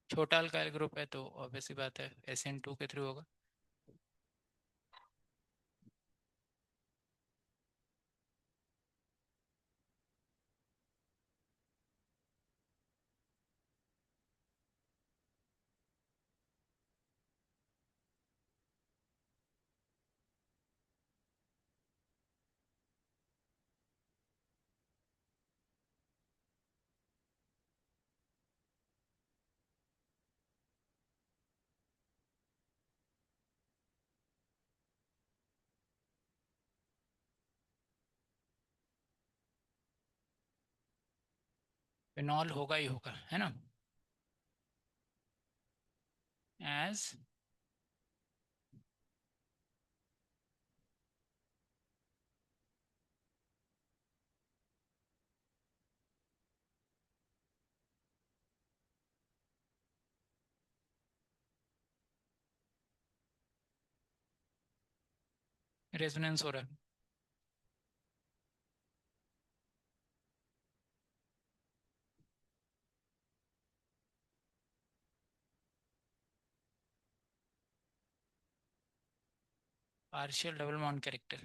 छोटा अल्काइल ग्रुप है तो ऑब्वियसली बात है SN2 के थ्रू होगा। फिनॉल होगा ही होगा, है ना? एज रेजोनेंस हो रहा है। Partial double bond character.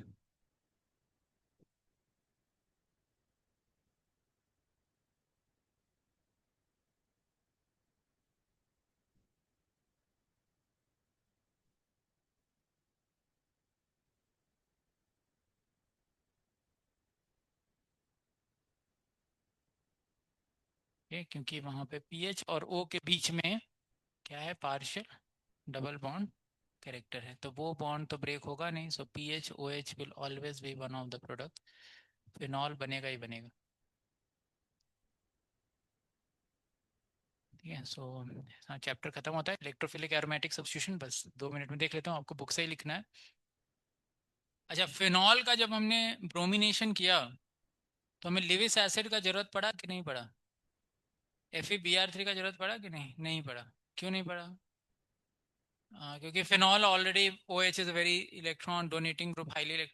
ये क्योंकि वहां पे पीएच और ओ के बीच में क्या है? पार्शियल डबल बॉन्ड कैरेक्टर है, तो वो बॉन्ड तो ब्रेक होगा नहीं। सो PHOH will always be one of the product, phenol बनेगा ही बनेगा। ठीक है। सो हाँ, चैप्टर खत्म होता है इलेक्ट्रोफिलिक एरोमेटिक सब्स्टिट्यूशन, बस 2 मिनट में देख लेता हूँ, आपको बुक से ही लिखना है। अच्छा, फिनॉल का जब हमने ब्रोमिनेशन किया तो हमें लिविस एसिड का जरूरत पड़ा कि नहीं पड़ा? FeBr3 का जरूरत पड़ा कि नहीं? नहीं पड़ा। क्यों नहीं पड़ा? क्योंकि phenol already OH is very electron donating group, highly,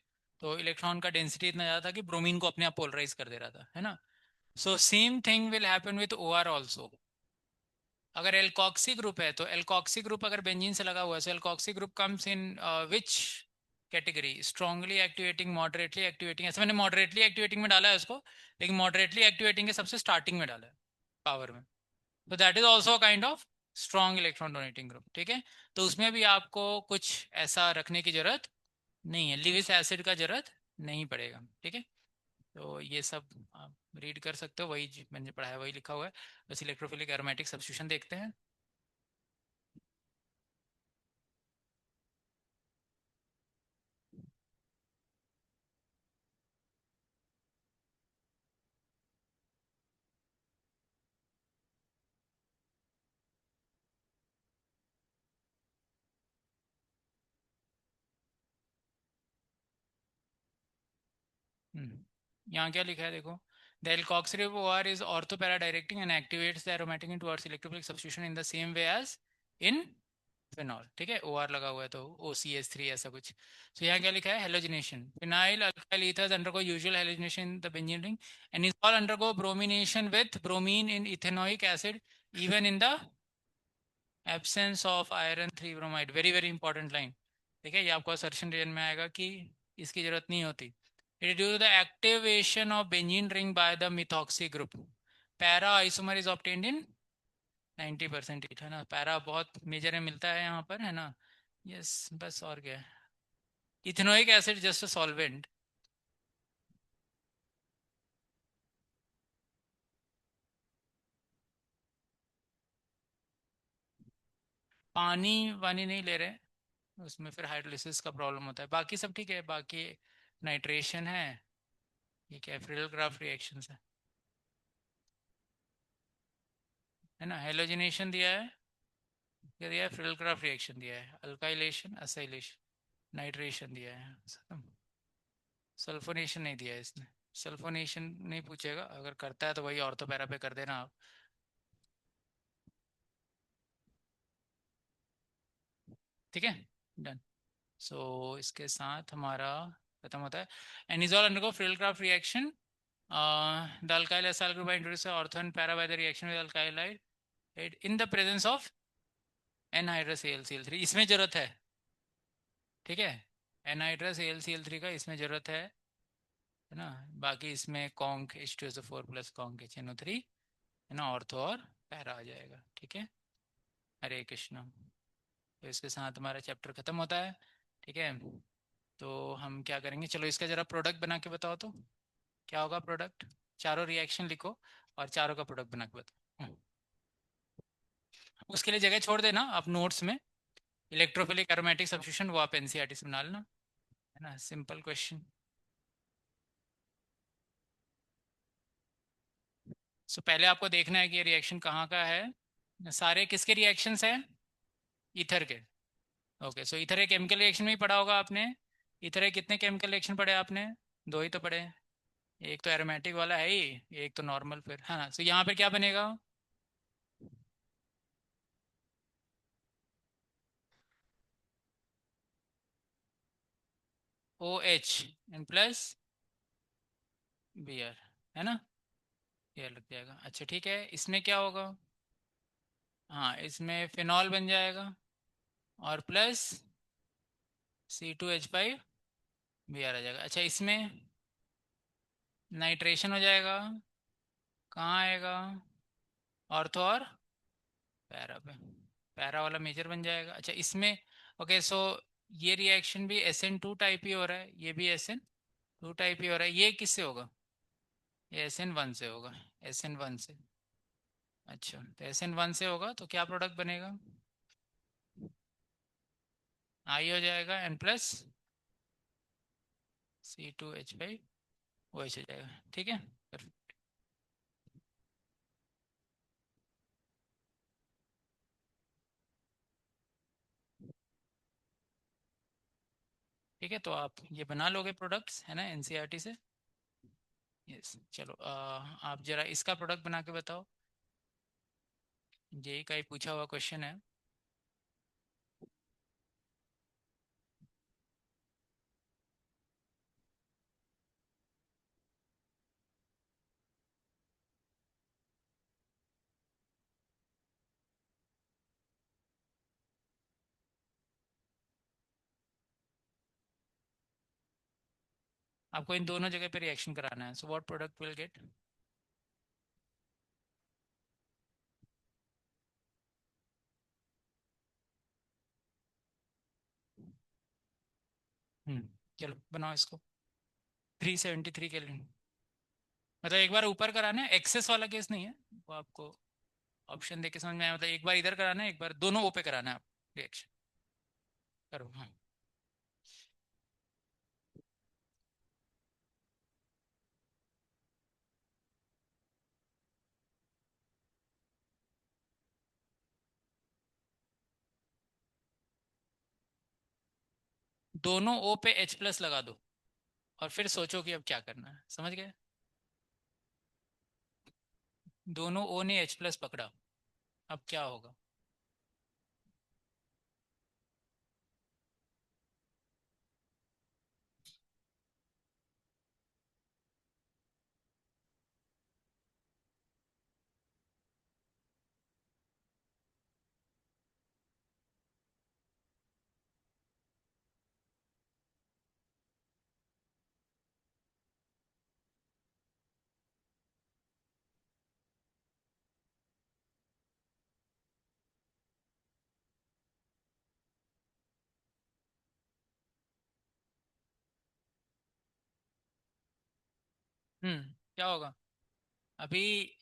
तो इलेक्ट्रॉन का डेंसिटी इतना ज़्यादा था कि ब्रोमीन को अपने आप पोलराइज कर दे रहा था, है ना? So same thing will happen with OR also. अगर एल्कॉक्सी ग्रुप है तो एल्कॉक्सी ग्रुप अगर बेंजीन से लगा हुआ है, so alkoxy group comes in which category? Strongly activating, moderately activating. ऐसे मैंने मॉडरेटली एक्टिवेटिंग में डाला है उसको, लेकिन मॉडरेटली एक्टिवेटिंग के सबसे स्टार्टिंग में डाला है पावर में। तो that is also kind of strong electron donating group, ठीक है। तो उसमें भी आपको कुछ ऐसा रखने की जरूरत नहीं है, लिविस एसिड का जरूरत नहीं पड़ेगा, ठीक है। तो ये सब आप रीड कर सकते हो, वही मैंने पढ़ाया वही लिखा हुआ है। बस इलेक्ट्रोफिलिक एरोमेटिक सब्स्टिट्यूशन देखते हैं। यहाँ क्या लिखा है देखो, the alkoxy OR is ortho para directing and activates the aromatic towards electrophilic substitution in the same way as in phenol. ठीक है, OR लगा हुआ है तो OCH3 ऐसा कुछ। तो यहाँ क्या लिखा है, halogenation, phenyl alkyl ethers undergo usual halogenation in the benzene ring and is all undergo bromination with bromine in ethanoic acid even in the absence of iron 3 bromide. Very very important line. ठीक है, ये आपको assertion reason में आएगा कि इसकी जरूरत नहीं होती। It due to the activation of benzene ring by the methoxy group, para isomer is obtained in 90% है ना। पैरा बहुत मेजर में मिलता है यहाँ पर, है ना। यस, बस और क्या है। Ethanoic acid just a solvent. पानी वानी नहीं ले रहे, उसमें फिर हाइड्रोलिसिस का प्रॉब्लम होता है। बाकी सब ठीक है, बाकी नाइट्रेशन है, ये क्या है, फ्रिडल क्राफ्ट रिएक्शन है ना। हेलोजिनेशन दिया है, क्या दिया है, फ्रिडल क्राफ्ट रिएक्शन दिया है, अल्काइलेशन असाइलेशन, नाइट्रेशन दिया है, सल्फोनेशन नहीं दिया है इसने। सल्फोनेशन नहीं पूछेगा, अगर करता है तो वही ऑर्थो पैरा पे कर देना आप। ठीक है, डन। सो इसके साथ हमारा खत्म होता है। Anisole undergo Friedel Crafts reaction, the alkyl acyl group introduce ortho and para by the reaction with alkyl halide in the presence of anhydrous AlCl3, इसमें जरूरत है। ठीक है, एनहाइड्रस AlCl3 का इसमें जरूरत है ना। बाकी इसमें conc H2SO4 plus conc HNO3, है ना, ऑर्थो और पैरा आ जाएगा। ठीक है, हरे कृष्णा। तो इसके साथ हमारा चैप्टर खत्म होता है। ठीक है, तो हम क्या करेंगे, चलो इसका जरा प्रोडक्ट बना के बताओ तो क्या होगा प्रोडक्ट। चारों रिएक्शन लिखो और चारों का प्रोडक्ट बना के बताओ। उसके लिए जगह छोड़ देना आप नोट्स में, इलेक्ट्रोफिलिक एरोमेटिक सब्स्टिट्यूशन वो आप NCERT से बना लेना, है ना, सिंपल क्वेश्चन। सो पहले आपको देखना है कि ये रिएक्शन कहाँ का है। सारे किसके रिएक्शंस हैं, ईथर के। ओके, सो ईथर एक केमिकल रिएक्शन में ही पढ़ा होगा आपने। ईथर के कितने केमिकल रिएक्शन पढ़े आपने, दो ही तो पढ़े। एक तो एरोमेटिक वाला है ही, एक तो नॉर्मल फिर, है ना। सो यहाँ पे क्या बनेगा, OH एन प्लस Br, है ना, ये लग जाएगा। अच्छा ठीक है, इसमें क्या होगा, हाँ इसमें फिनॉल बन जाएगा और प्लस C2H5 Br आ जाएगा। अच्छा इसमें नाइट्रेशन हो जाएगा, कहाँ आएगा, ऑर्थो और पैरा पे, पैरा वाला मेजर बन जाएगा। अच्छा इसमें, ओके सो ये रिएक्शन भी SN2 टाइप ही हो रहा है, ये भी SN2 टाइप ही हो रहा है। ये किससे होगा, ये SN1 से होगा, SN1 से। अच्छा तो SN1 से होगा तो क्या प्रोडक्ट बनेगा, आई हो जाएगा एन प्लस C2H5 OH हो जाएगा। ठीक है, perfect। ठीक है, तो आप ये बना लोगे प्रोडक्ट्स, है ना, NCERT से। यस चलो, आप जरा इसका प्रोडक्ट बना के बताओ, जेई का ही पूछा हुआ क्वेश्चन है। आपको इन दोनों जगह पे रिएक्शन कराना है, so what product will get. चलो बनाओ इसको, 373 केल्विन। मतलब एक बार ऊपर कराना है, एक्सेस वाला केस नहीं है वो आपको ऑप्शन देके समझ में आया। मतलब एक बार इधर कराना है, एक बार दोनों ओ पे कराना है आप रिएक्शन। करो हाँ। दोनों ओ पे H+ लगा दो और फिर सोचो कि अब क्या करना है, समझ गए? दोनों ओ ने H प्लस पकड़ा, अब क्या होगा? क्या होगा अभी?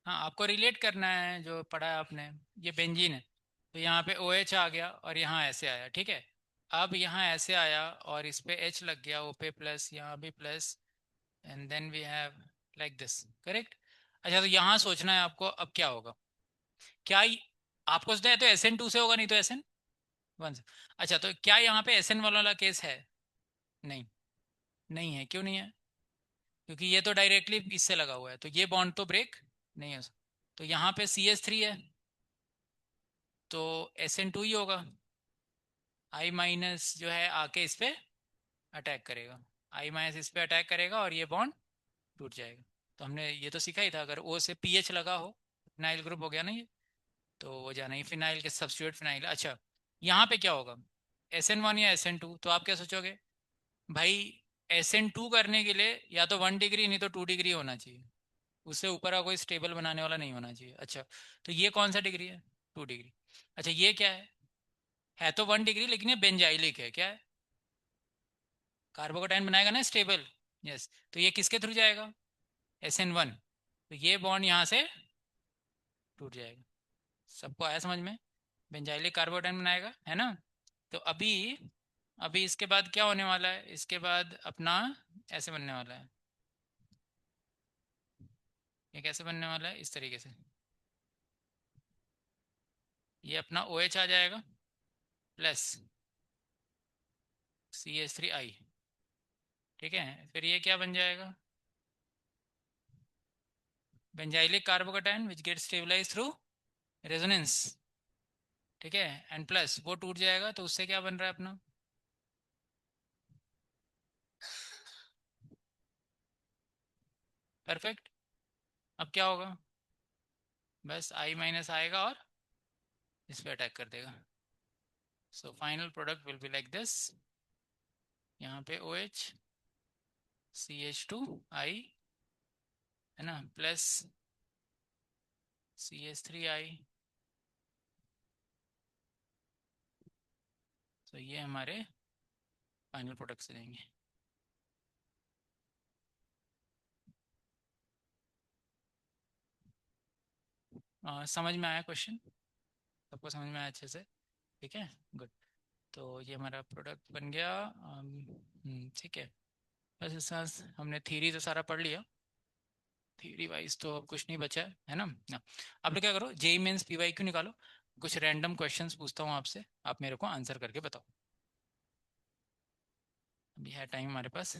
हाँ, आपको रिलेट करना है जो पढ़ा है आपने। ये बेंजीन है, तो यहाँ पे ओ एच आ गया और यहाँ ऐसे आया, ठीक है। अब यहाँ ऐसे आया और इस पे एच लग गया, ओ पे प्लस, यहाँ भी plus, and then we have like this, correct. अच्छा, तो यहाँ सोचना है आपको अब क्या होगा। क्या आपको सोचना है तो एस एन टू से होगा, नहीं तो एस एन वन से। अच्छा, तो क्या यहाँ पे एस एन वाला केस है? नहीं, नहीं है। क्यों नहीं है? क्योंकि ये तो डायरेक्टली इससे लगा हुआ है, तो ये बॉन्ड तो ब्रेक नहीं हो सकता। तो यहाँ पे सी एस थ्री है, तो एस एन टू ही होगा। आई माइनस जो है आके इस पे अटैक करेगा, आई माइनस इस पे अटैक करेगा और ये बॉन्ड टूट जाएगा। तो हमने ये तो सीखा ही था, अगर ओ से पी एच लगा हो, फिनाइल ग्रुप हो गया ना ये, तो वो जाना ही फिनाइल के सब्स्टिट्यूट फिनाइल। अच्छा, यहाँ पे क्या होगा, एस एन वन या एस एन टू? तो आप क्या सोचोगे भाई, एस एन टू करने के लिए या तो 1 डिग्री नहीं तो 2 डिग्री होना चाहिए, उससे ऊपर का कोई स्टेबल बनाने वाला नहीं होना चाहिए। अच्छा, तो ये कौन सा डिग्री है? 2 डिग्री। अच्छा, ये क्या है तो 1 डिग्री, लेकिन ये बेंजाइलिक है, क्या है? कार्बोकेटाइन बनाएगा ना स्टेबल। यस, तो ये किसके थ्रू जाएगा? S N one. तो ये बॉन्ड यहाँ से टूट जाएगा। सबको आया समझ में? बेंजाइलिक कार्बोकेटाइन बनाएगा, है ना। तो अभी अभी इसके बाद क्या होने वाला है, इसके बाद अपना ऐसे बनने वाला है। ये कैसे बनने वाला है? इस तरीके से, ये अपना ओ एच आ जाएगा प्लस सी एच थ्री आई, ठीक है। फिर ये क्या बन जाएगा? Benzylic carbocation which get stabilise through resonance, ठीक है। एंड प्लस वो टूट जाएगा, तो उससे क्या बन रहा है अपना? परफेक्ट। अब क्या होगा? बस आई माइनस आएगा और इस पे अटैक कर देगा। So final product will be like this, यहाँ पे O H C H two I, है ना, plus C H three I. तो ये हमारे फाइनल प्रोडक्ट से देंगे। समझ में आया क्वेश्चन? सबको समझ में आया अच्छे से? ठीक है, गुड। तो ये हमारा प्रोडक्ट बन गया। ठीक है। बस इस साथ हमने थ्योरी तो सारा पढ़ लिया, थ्योरी वाइज तो अब कुछ नहीं बचा है ना ना। अब लोग क्या करो, जेई मेंस पीवाई क्यू निकालो। कुछ रैंडम क्वेश्चंस पूछता हूँ आपसे, आप मेरे को आंसर करके बताओ। अभी है टाइम हमारे पास।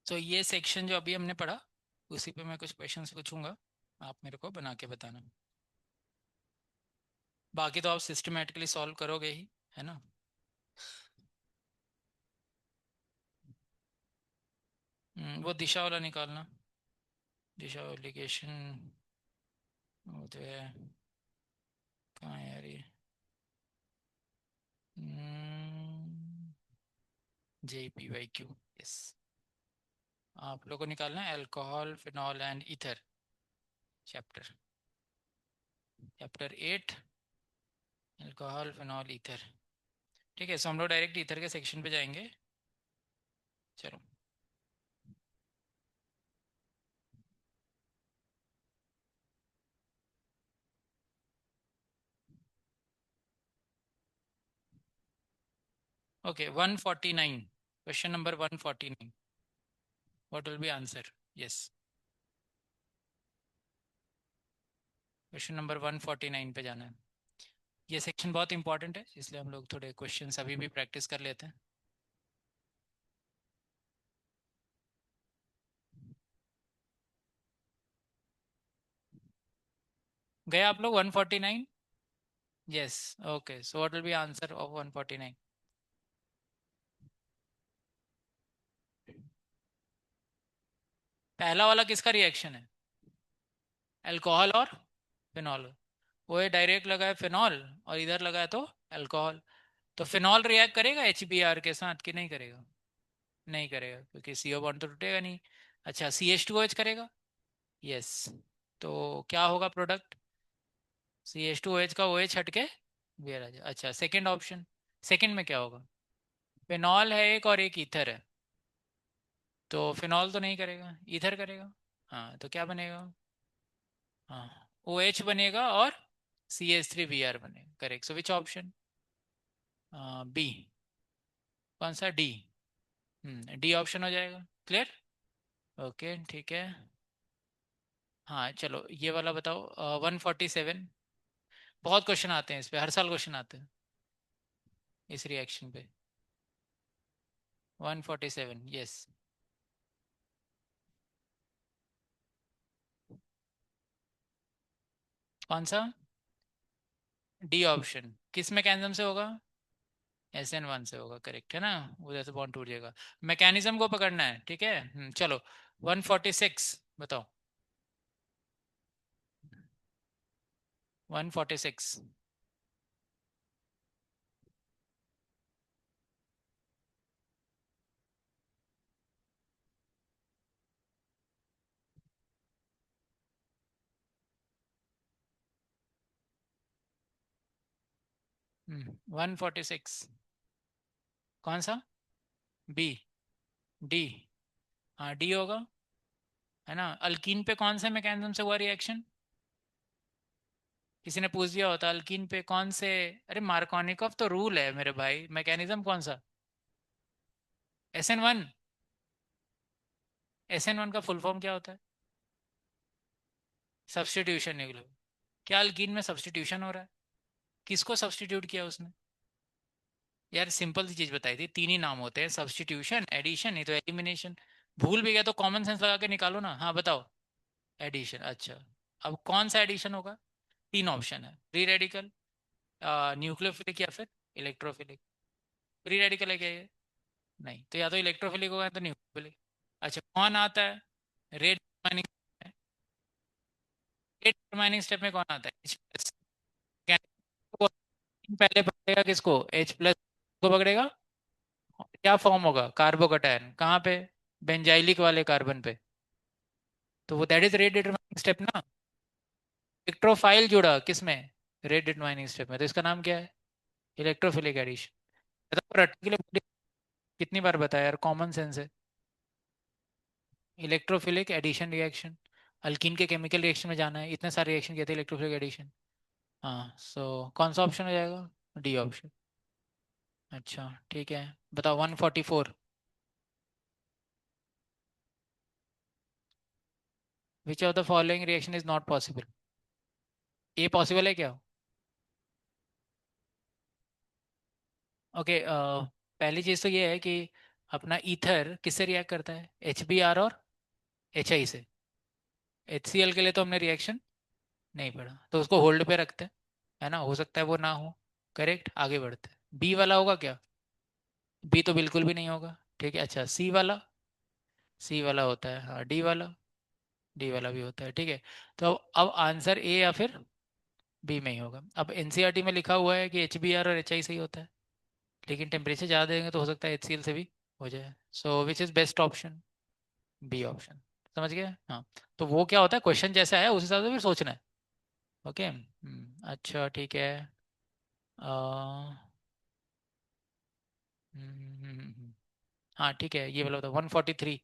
तो ये सेक्शन जो अभी हमने पढ़ा, उसी पे मैं कुछ क्वेश्चंस पूछूंगा, आप मेरे को बना के बताना। बाकी तो आप सिस्टमेटिकली सॉल्व करोगे ही, है ना। वो दिशा वाला निकालना, दिशा एप्लीकेशन, वो तो है। कहाँ है यार ये? J P Y Q, yes. आप लोगों को निकालना है alcohol phenol and ether, chapter chapter 8, alcohol phenol ether. ठीक है, सो हम लोग डायरेक्ट ईथर के सेक्शन पे जाएंगे। चलो। Okay, 149. Question number 149. What will be answer? Yes. Question number 149 पे जाना है. ये सेक्शन बहुत इंपॉर्टेंट है, इसलिए हम लोग थोड़े क्वेश्चंस अभी भी प्रैक्टिस कर लेते हैं. गए आप लोग 149? Yes. Okay, so what will be answer of 149? पहला वाला किसका रिएक्शन है? अल्कोहल और फिनॉल. वो ये डायरेक्ट लगा है फिनॉल, और इधर लगा है तो अल्कोहल. तो फिनॉल रिएक्ट करेगा HBr के साथ कि नहीं करेगा? नहीं करेगा, क्योंकि CO बॉन्ड तो टूटेगा नहीं. अच्छा, CH2OH करेगा. यस. तो क्या होगा प्रोडक्ट? CH2OH का OH हटके Br आ जाए. अच्छा, सेकेंड ऑप्शन. सेकेंड में क्या होगा? फिनॉल है एक और एक ईथर है. तो फिनॉल तो नहीं करेगा, ईथर करेगा. हाँ, तो क्या बनेगा? हाँ, OH बनेगा और CH3Br बनेगा. Correct. So which option? B. कौन सा? डी. डी ऑप्शन हो जाएगा. क्लियर? ओके, ठीक है. हाँ, चलो ये वाला बताओ. 147. बहुत क्वेश्चन आते हैं इस पे, हर साल क्वेश्चन आते हैं इस रिएक्शन पे. 147. यस. कौन सा? D option. किस मैकेनिज्म से होगा? SN1 से होगा. करेक्ट है ना? उधर से बॉन्ड टूट जाएगा. मैकेनिज्म को पकड़ना है, ठीक है. चलो. 146 बताओ. 146. 146. कौन सा? बी. डी. हाँ, डी होगा. है ना? अल्कीन पे कौन से मैकेनिज्म से हुआ रिएक्शन? किसी ने पूछ दिया होता अल्कीन पे कौन से. अरे, मार्कोनिकॉफ तो रूल है मेरे भाई. मैकेनिज्म कौन सा? SN1. SN1 का फुल फॉर्म क्या होता है? Substitution nuclear. क्या अल्कीन में सब्सटीट्यूशन हो रहा है? किसको सब्सटीट्यूट किया उसने? यार, सिंपल सी चीज बताई थी. तीन ही नाम होते हैं: सब्सटीट्यूशन, एडिशन, नहीं तो एलिमिनेशन. भूल भी गया तो कॉमन सेंस लगा के निकालो ना. हाँ, बताओ. एडिशन. अच्छा. अब कौन सा एडिशन होगा? तीन ऑप्शन है: फ्री रेडिकल, न्यूक्लियोफिलिक, या फिर इलेक्ट्रोफिलिक. फ्री रेडिकल है क्या ये? नहीं, तो या तो इलेक्ट्रोफिलिक होगा या तो न्यूक्लियोफिलिक. अच्छा, कौन आता है red determining? Red determining step में कौन आता है? H plus. पहले पकड़ेगा किसको? H प्लस को पकड़ेगा. क्या फॉर्म होगा? कार्बोकैटायन. कहाँ पे? बेंजाइलिक वाले कार्बन पे. तो वो that is rate determining step ना. इलेक्ट्रोफाइल जुड़ा किसमें? रेट डिटरमाइनिंग स्टेप में. तो इसका नाम क्या है? Electrophilic addition. रट्टे के लिए कितनी बार बताया यार, कॉमन सेंस है. Electrophilic addition reaction. अल्कीन के केमिकल रिएक्शन में जाना है. इतने सारे रिएक्शन किए थे इलेक्ट्रोफिलिक एडिशन. हाँ, सो कौन सा ऑप्शन हो जाएगा? D option. अच्छा, ठीक है. बताओ 144. Which of the following reaction is not possible? ये पॉसिबल है क्या? ओके. पहली चीज़ तो ये है कि अपना ईथर किससे रिएक्ट करता है? HBr और HI से. HCl के लिए तो हमने रिएक्शन नहीं पढ़ा, तो उसको होल्ड पे रखते हैं. है ना? हो सकता है वो ना हो. करेक्ट. आगे बढ़ते हैं. बी वाला होगा क्या? बी तो बिल्कुल भी नहीं होगा. ठीक है. अच्छा, सी वाला. सी वाला होता है. हाँ, डी वाला. डी वाला भी होता है. ठीक है. तो अब आंसर ए या फिर बी में ही होगा. अब NCERT में लिखा हुआ है कि HBr और HI से ही होता है, लेकिन टेम्परेचर ज़्यादा देंगे तो हो सकता है HCl से भी हो जाए. So which is best option? B option. समझ गए? हाँ. तो वो क्या होता है, क्वेश्चन जैसा है उस हिसाब से फिर सोचना है. ओके. अच्छा, ठीक है. हाँ, ठीक है. ये वाला होता है 143.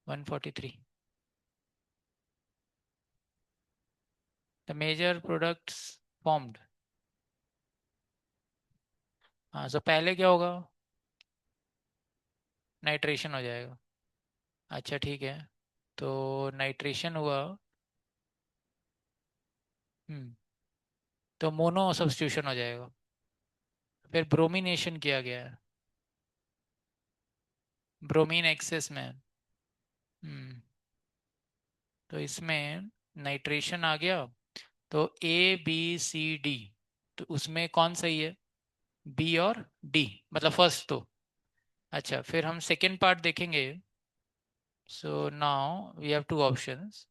143. The major products formed. हाँ, तो पहले क्या होगा? नाइट्रेशन हो जाएगा। अच्छा ठीक है, तो नाइट्रेशन हुआ। हम्म। तो मोनो सब्स्टिट्यूशन हो जाएगा। फिर ब्रोमिनेशन किया गया है। ब्रोमीन एक्सेस में। हम्म। तो इसमें नाइट्रेशन आ गया। तो A B C D, तो उसमें कौन सही है? बी और डी, मतलब फर्स्ट तो। अच्छा, फिर हम सेकेंड पार्ट देखेंगे। So now we have two options.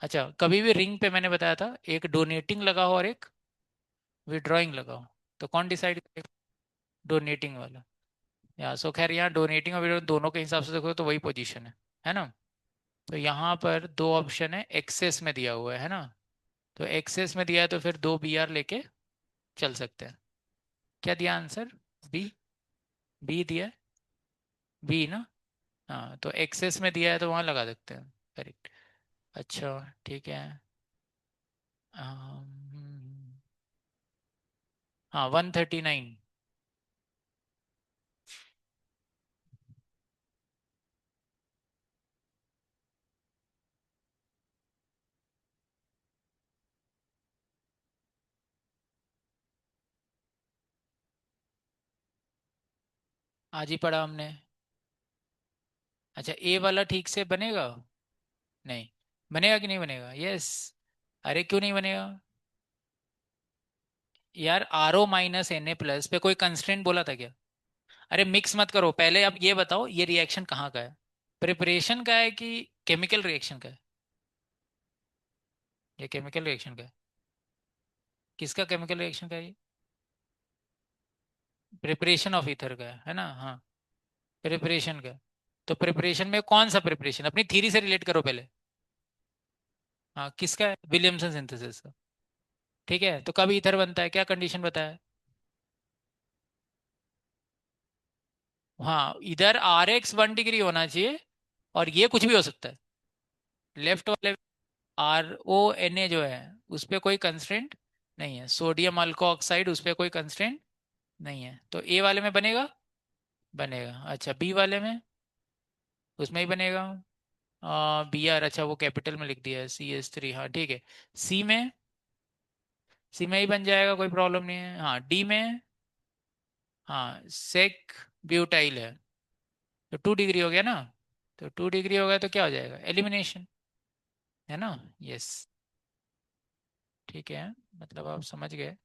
अच्छा, कभी भी रिंग पे मैंने बताया था एक डोनेटिंग लगा हो और एक विड्रॉइंग लगा हो, तो कौन डिसाइड करेगा? डोनेटिंग वाला। या सो खैर, यहाँ डोनेटिंग और withdrawing दोनों के हिसाब से देखो तो वही पोजीशन है ना? तो यहाँ पर दो ऑप्शन है, एक्सेस में दिया हुआ है ना? तो एक्सेस में दिया है तो फिर दो बी आर लेके चल सकते हैं। क्या दिया आंसर? बी। बी दिया है। बी ना? हाँ, तो एक्सेस में दिया है तो वहाँ लगा सकते हैं। करेक्ट। अच्छा ठीक है। अम, हाँ, 139। आज ही पढ़ा हमने। अच्छा, ए वाला ठीक से बनेगा? नहीं। बनेगा कि नहीं बनेगा? यस। अरे क्यों नहीं बनेगा? यार, RO - Na+ पे कोई कंस्ट्रेंट बोला था क्या? अरे मिक्स मत करो, पहले आप ये बताओ ये रिएक्शन कहाँ का है? प्रिपरेशन का है कि केमिकल रिएक्शन का है? ये केमिकल रिएक्शन का है। किसका केमिकल रिएक्शन का है ये? प्रिपरेशन ऑफ ईथर का है ना? हाँ। प्रिपरेशन का। तो प्रिपरेशन में कौन सा प्रिपरेशन, अपनी थ्योरी से रिलेट करो पहले। हाँ, किसका है? विलियमसन सिंथेसिस का। ठीक है, तो कब ईथर बनता है, क्या कंडीशन बताया? हाँ, इधर RX 1 डिग्री होना चाहिए, और ये कुछ भी हो सकता है। लेफ्ट वाले RONA जो है उस पर कोई कंस्ट्रेंट नहीं है, सोडियम अल्को ऑक्साइड उस पर कोई कंस्ट्रेंट नहीं है, तो ए वाले में बनेगा। बनेगा। अच्छा, बी वाले में? उसमें ही बनेगा। BR, अच्छा वो कैपिटल में लिख दिया है, CH3, हाँ ठीक है। सी में? सी में ही बन जाएगा, कोई प्रॉब्लम नहीं है। हाँ, डी में? हाँ, सेक ब्यूटाइल है। तो 2 डिग्री हो गया ना? तो 2 डिग्री हो गया तो क्या हो जाएगा? एलिमिनेशन। है ना? यस। ठीक है, मतलब आप समझ गए।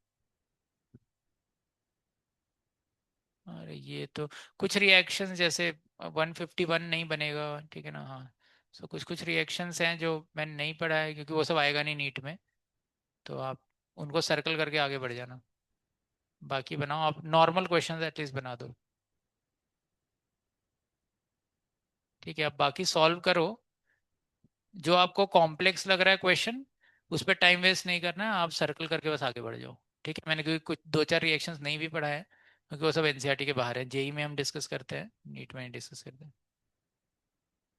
अरे ये तो कुछ रिएक्शंस जैसे 151 नहीं बनेगा, ठीक है ना? हाँ। सो कुछ कुछ रिएक्शंस हैं जो मैंने नहीं पढ़ा है, क्योंकि वो सब आएगा नहीं नीट में। तो आप उनको सर्कल करके आगे बढ़ जाना। बाकी बनाओ, आप नॉर्मल क्वेश्चंस एटलीस्ट बना दो। ठीक है, अब बाकी सॉल्व करो। जो आपको कॉम्प्लेक्स लग रहा है क्वेश्चन, उस पर टाइम वेस्ट नहीं करना है, आप सर्कल करके बस आगे बढ़ जाओ। ठीक है, मैंने क्योंकि कुछ दो चार रिएक्शंस नहीं भी पढ़ा है, क्योंकि वो सब एनसीईआरटी के बाहर है, जेई में हम डिस्कस करते हैं, नीट में नहीं डिस्कस करते हैं।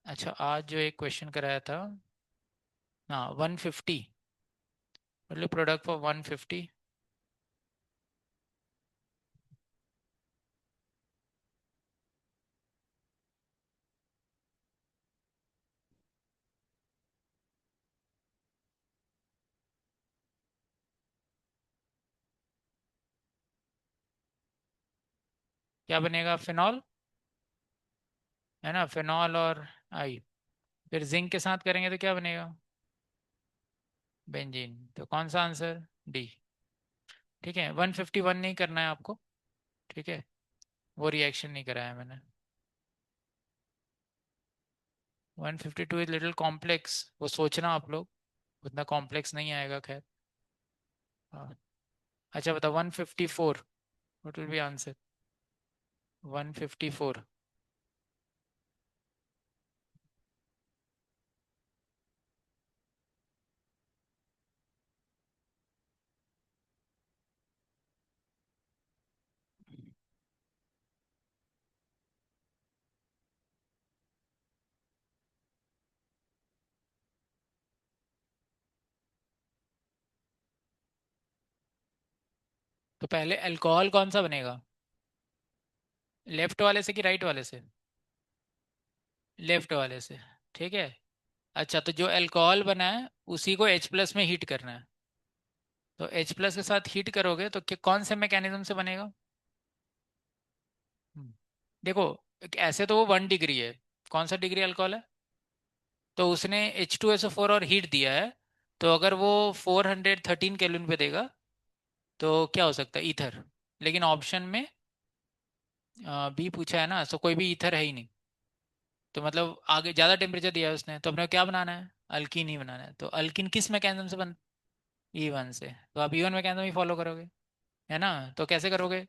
अच्छा, आज जो एक क्वेश्चन कराया था। हाँ, 150। मतलब प्रोडक्ट फॉर 150। क्या बनेगा? फिनॉल। है ना? फिनॉल और आई। फिर जिंक के साथ करेंगे तो क्या बनेगा? बेंजीन। तो कौन सा आंसर? डी। ठीक है, 151 नहीं करना है आपको। ठीक है, वो रिएक्शन नहीं कराया मैंने। 152 इज लिटिल कॉम्प्लेक्स, वो सोचना आप लोग, उतना कॉम्प्लेक्स नहीं आएगा, खैर। हाँ। अच्छा बताओ, 154 व्हाट विल बी आंसर? 154। तो पहले अल्कोहल कौन सा बनेगा? लेफ्ट वाले से कि राइट वाले से? लेफ्ट वाले से। ठीक है। अच्छा, तो जो अल्कोहल बना है उसी को H प्लस में हीट करना है। तो H प्लस के साथ हीट करोगे तो कौन से मैकेनिज्म से बनेगा? हम्म, देखो, ऐसे तो वो 1 डिग्री है। कौन सा डिग्री अल्कोहल है? तो उसने H2SO4 और हीट दिया है। तो अगर वो 413 केल्विन पे देगा तो क्या हो सकता है? ईथर। लेकिन ऑप्शन में बी पूछा है ना, तो कोई भी ईथर है ही नहीं। तो मतलब आगे ज़्यादा टेम्परेचर दिया है उसने, तो अपने को क्या बनाना है? अल्कीन ही बनाना है। तो अल्कीन किस मैकेनिज्म से बन? E1 से। तो आप E1 मैकेनिज्म ही फॉलो करोगे, है ना? तो कैसे करोगे?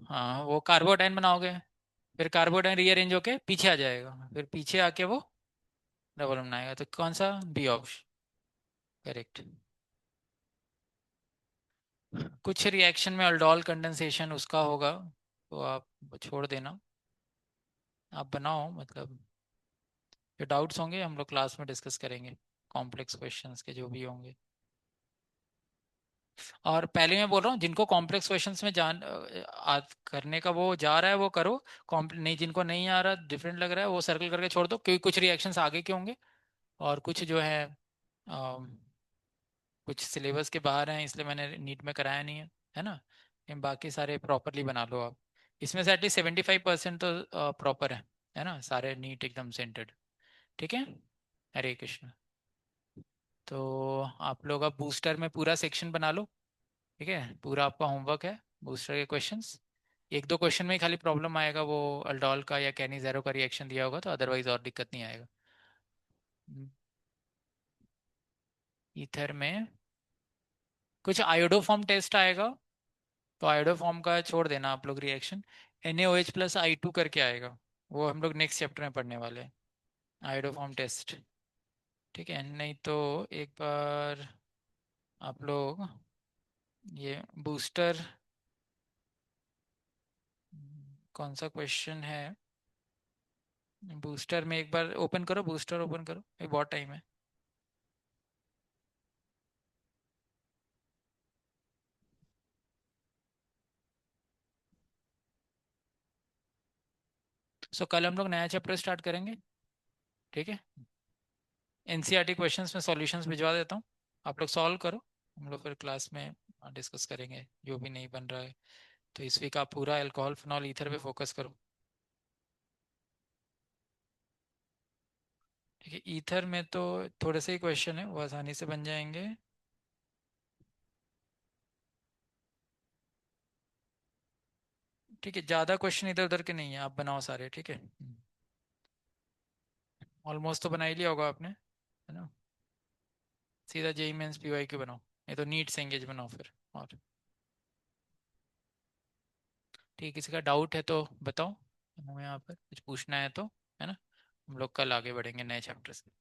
हाँ, वो कार्बोटाइन बनाओगे। फिर कार्बोटाइन रीअरेंज होके पीछे आ जाएगा, फिर पीछे आके वो डबल बनाएगा। तो कौन सा? B option correct. कुछ रिएक्शन में अल्डोल कंडेंसेशन उसका होगा, तो आप छोड़ देना। आप बनाओ, मतलब जो डाउट्स होंगे हम लोग क्लास में डिस्कस करेंगे, कॉम्प्लेक्स क्वेश्चंस के जो भी होंगे। और पहले मैं बोल रहा हूँ, जिनको कॉम्प्लेक्स क्वेश्चंस में करने का वो जा रहा है वो करो। नहीं, जिनको नहीं आ रहा, डिफरेंट लग रहा है, वो सर्कल करके छोड़ दो, क्योंकि कुछ रिएक्शंस आगे के होंगे और कुछ जो है कुछ सिलेबस के बाहर हैं, इसलिए मैंने नीट में कराया नहीं है ना? लेकिन बाकी सारे प्रॉपरली बना लो आप। इसमें से एटलीस्ट 75% तो प्रॉपर है ना? सारे नीट एकदम सेंटर्ड। ठीक है। हरे कृष्ण। तो आप लोग अब बूस्टर में पूरा सेक्शन बना लो। ठीक है, पूरा आपका होमवर्क है बूस्टर के क्वेश्चंस। एक दो क्वेश्चन में ही खाली प्रॉब्लम आएगा, वो अल्डोल का या कैनिज़ेरो का रिएक्शन दिया होगा, तो अदरवाइज और दिक्कत नहीं आएगा। ईथर में कुछ आयोडोफॉर्म टेस्ट आएगा, तो आयोडोफॉर्म का छोड़ देना आप लोग रिएक्शन। NaOH+I2 करके आएगा, वो हम लोग नेक्स्ट चैप्टर में पढ़ने वाले हैं, आयोडोफॉर्म टेस्ट। ठीक है, नहीं तो एक बार आप लोग ये बूस्टर, कौन सा क्वेश्चन है बूस्टर में, एक बार ओपन करो, बूस्टर ओपन करो, ये बहुत टाइम है। सो कल हम लोग नया चैप्टर स्टार्ट करेंगे। ठीक है। NCERT क्वेश्चंस में सॉल्यूशंस भिजवा देता हूँ, आप लोग सॉल्व करो। हम लोग फिर क्लास में डिस्कस करेंगे जो भी नहीं बन रहा है। तो इस वीक आप पूरा अल्कोहल फिनॉल ईथर पे फोकस करो। ठीक है, ईथर में तो थोड़े से ही क्वेश्चन है, वो आसानी से बन जाएंगे। ठीक है, ज़्यादा क्वेश्चन इधर उधर के नहीं है, आप बनाओ सारे। ठीक है। ऑलमोस्ट तो बना ही लिया होगा आपने, है ना? सीधा JEE मेंस PYQ बनाओ, नहीं तो नीट से एंगेज बनाओ फिर। और ठीक है, किसी का डाउट है तो बताओ, हमें यहाँ पर कुछ पूछना है तो, है ना? हम लोग कल आगे बढ़ेंगे नए चैप्टर से।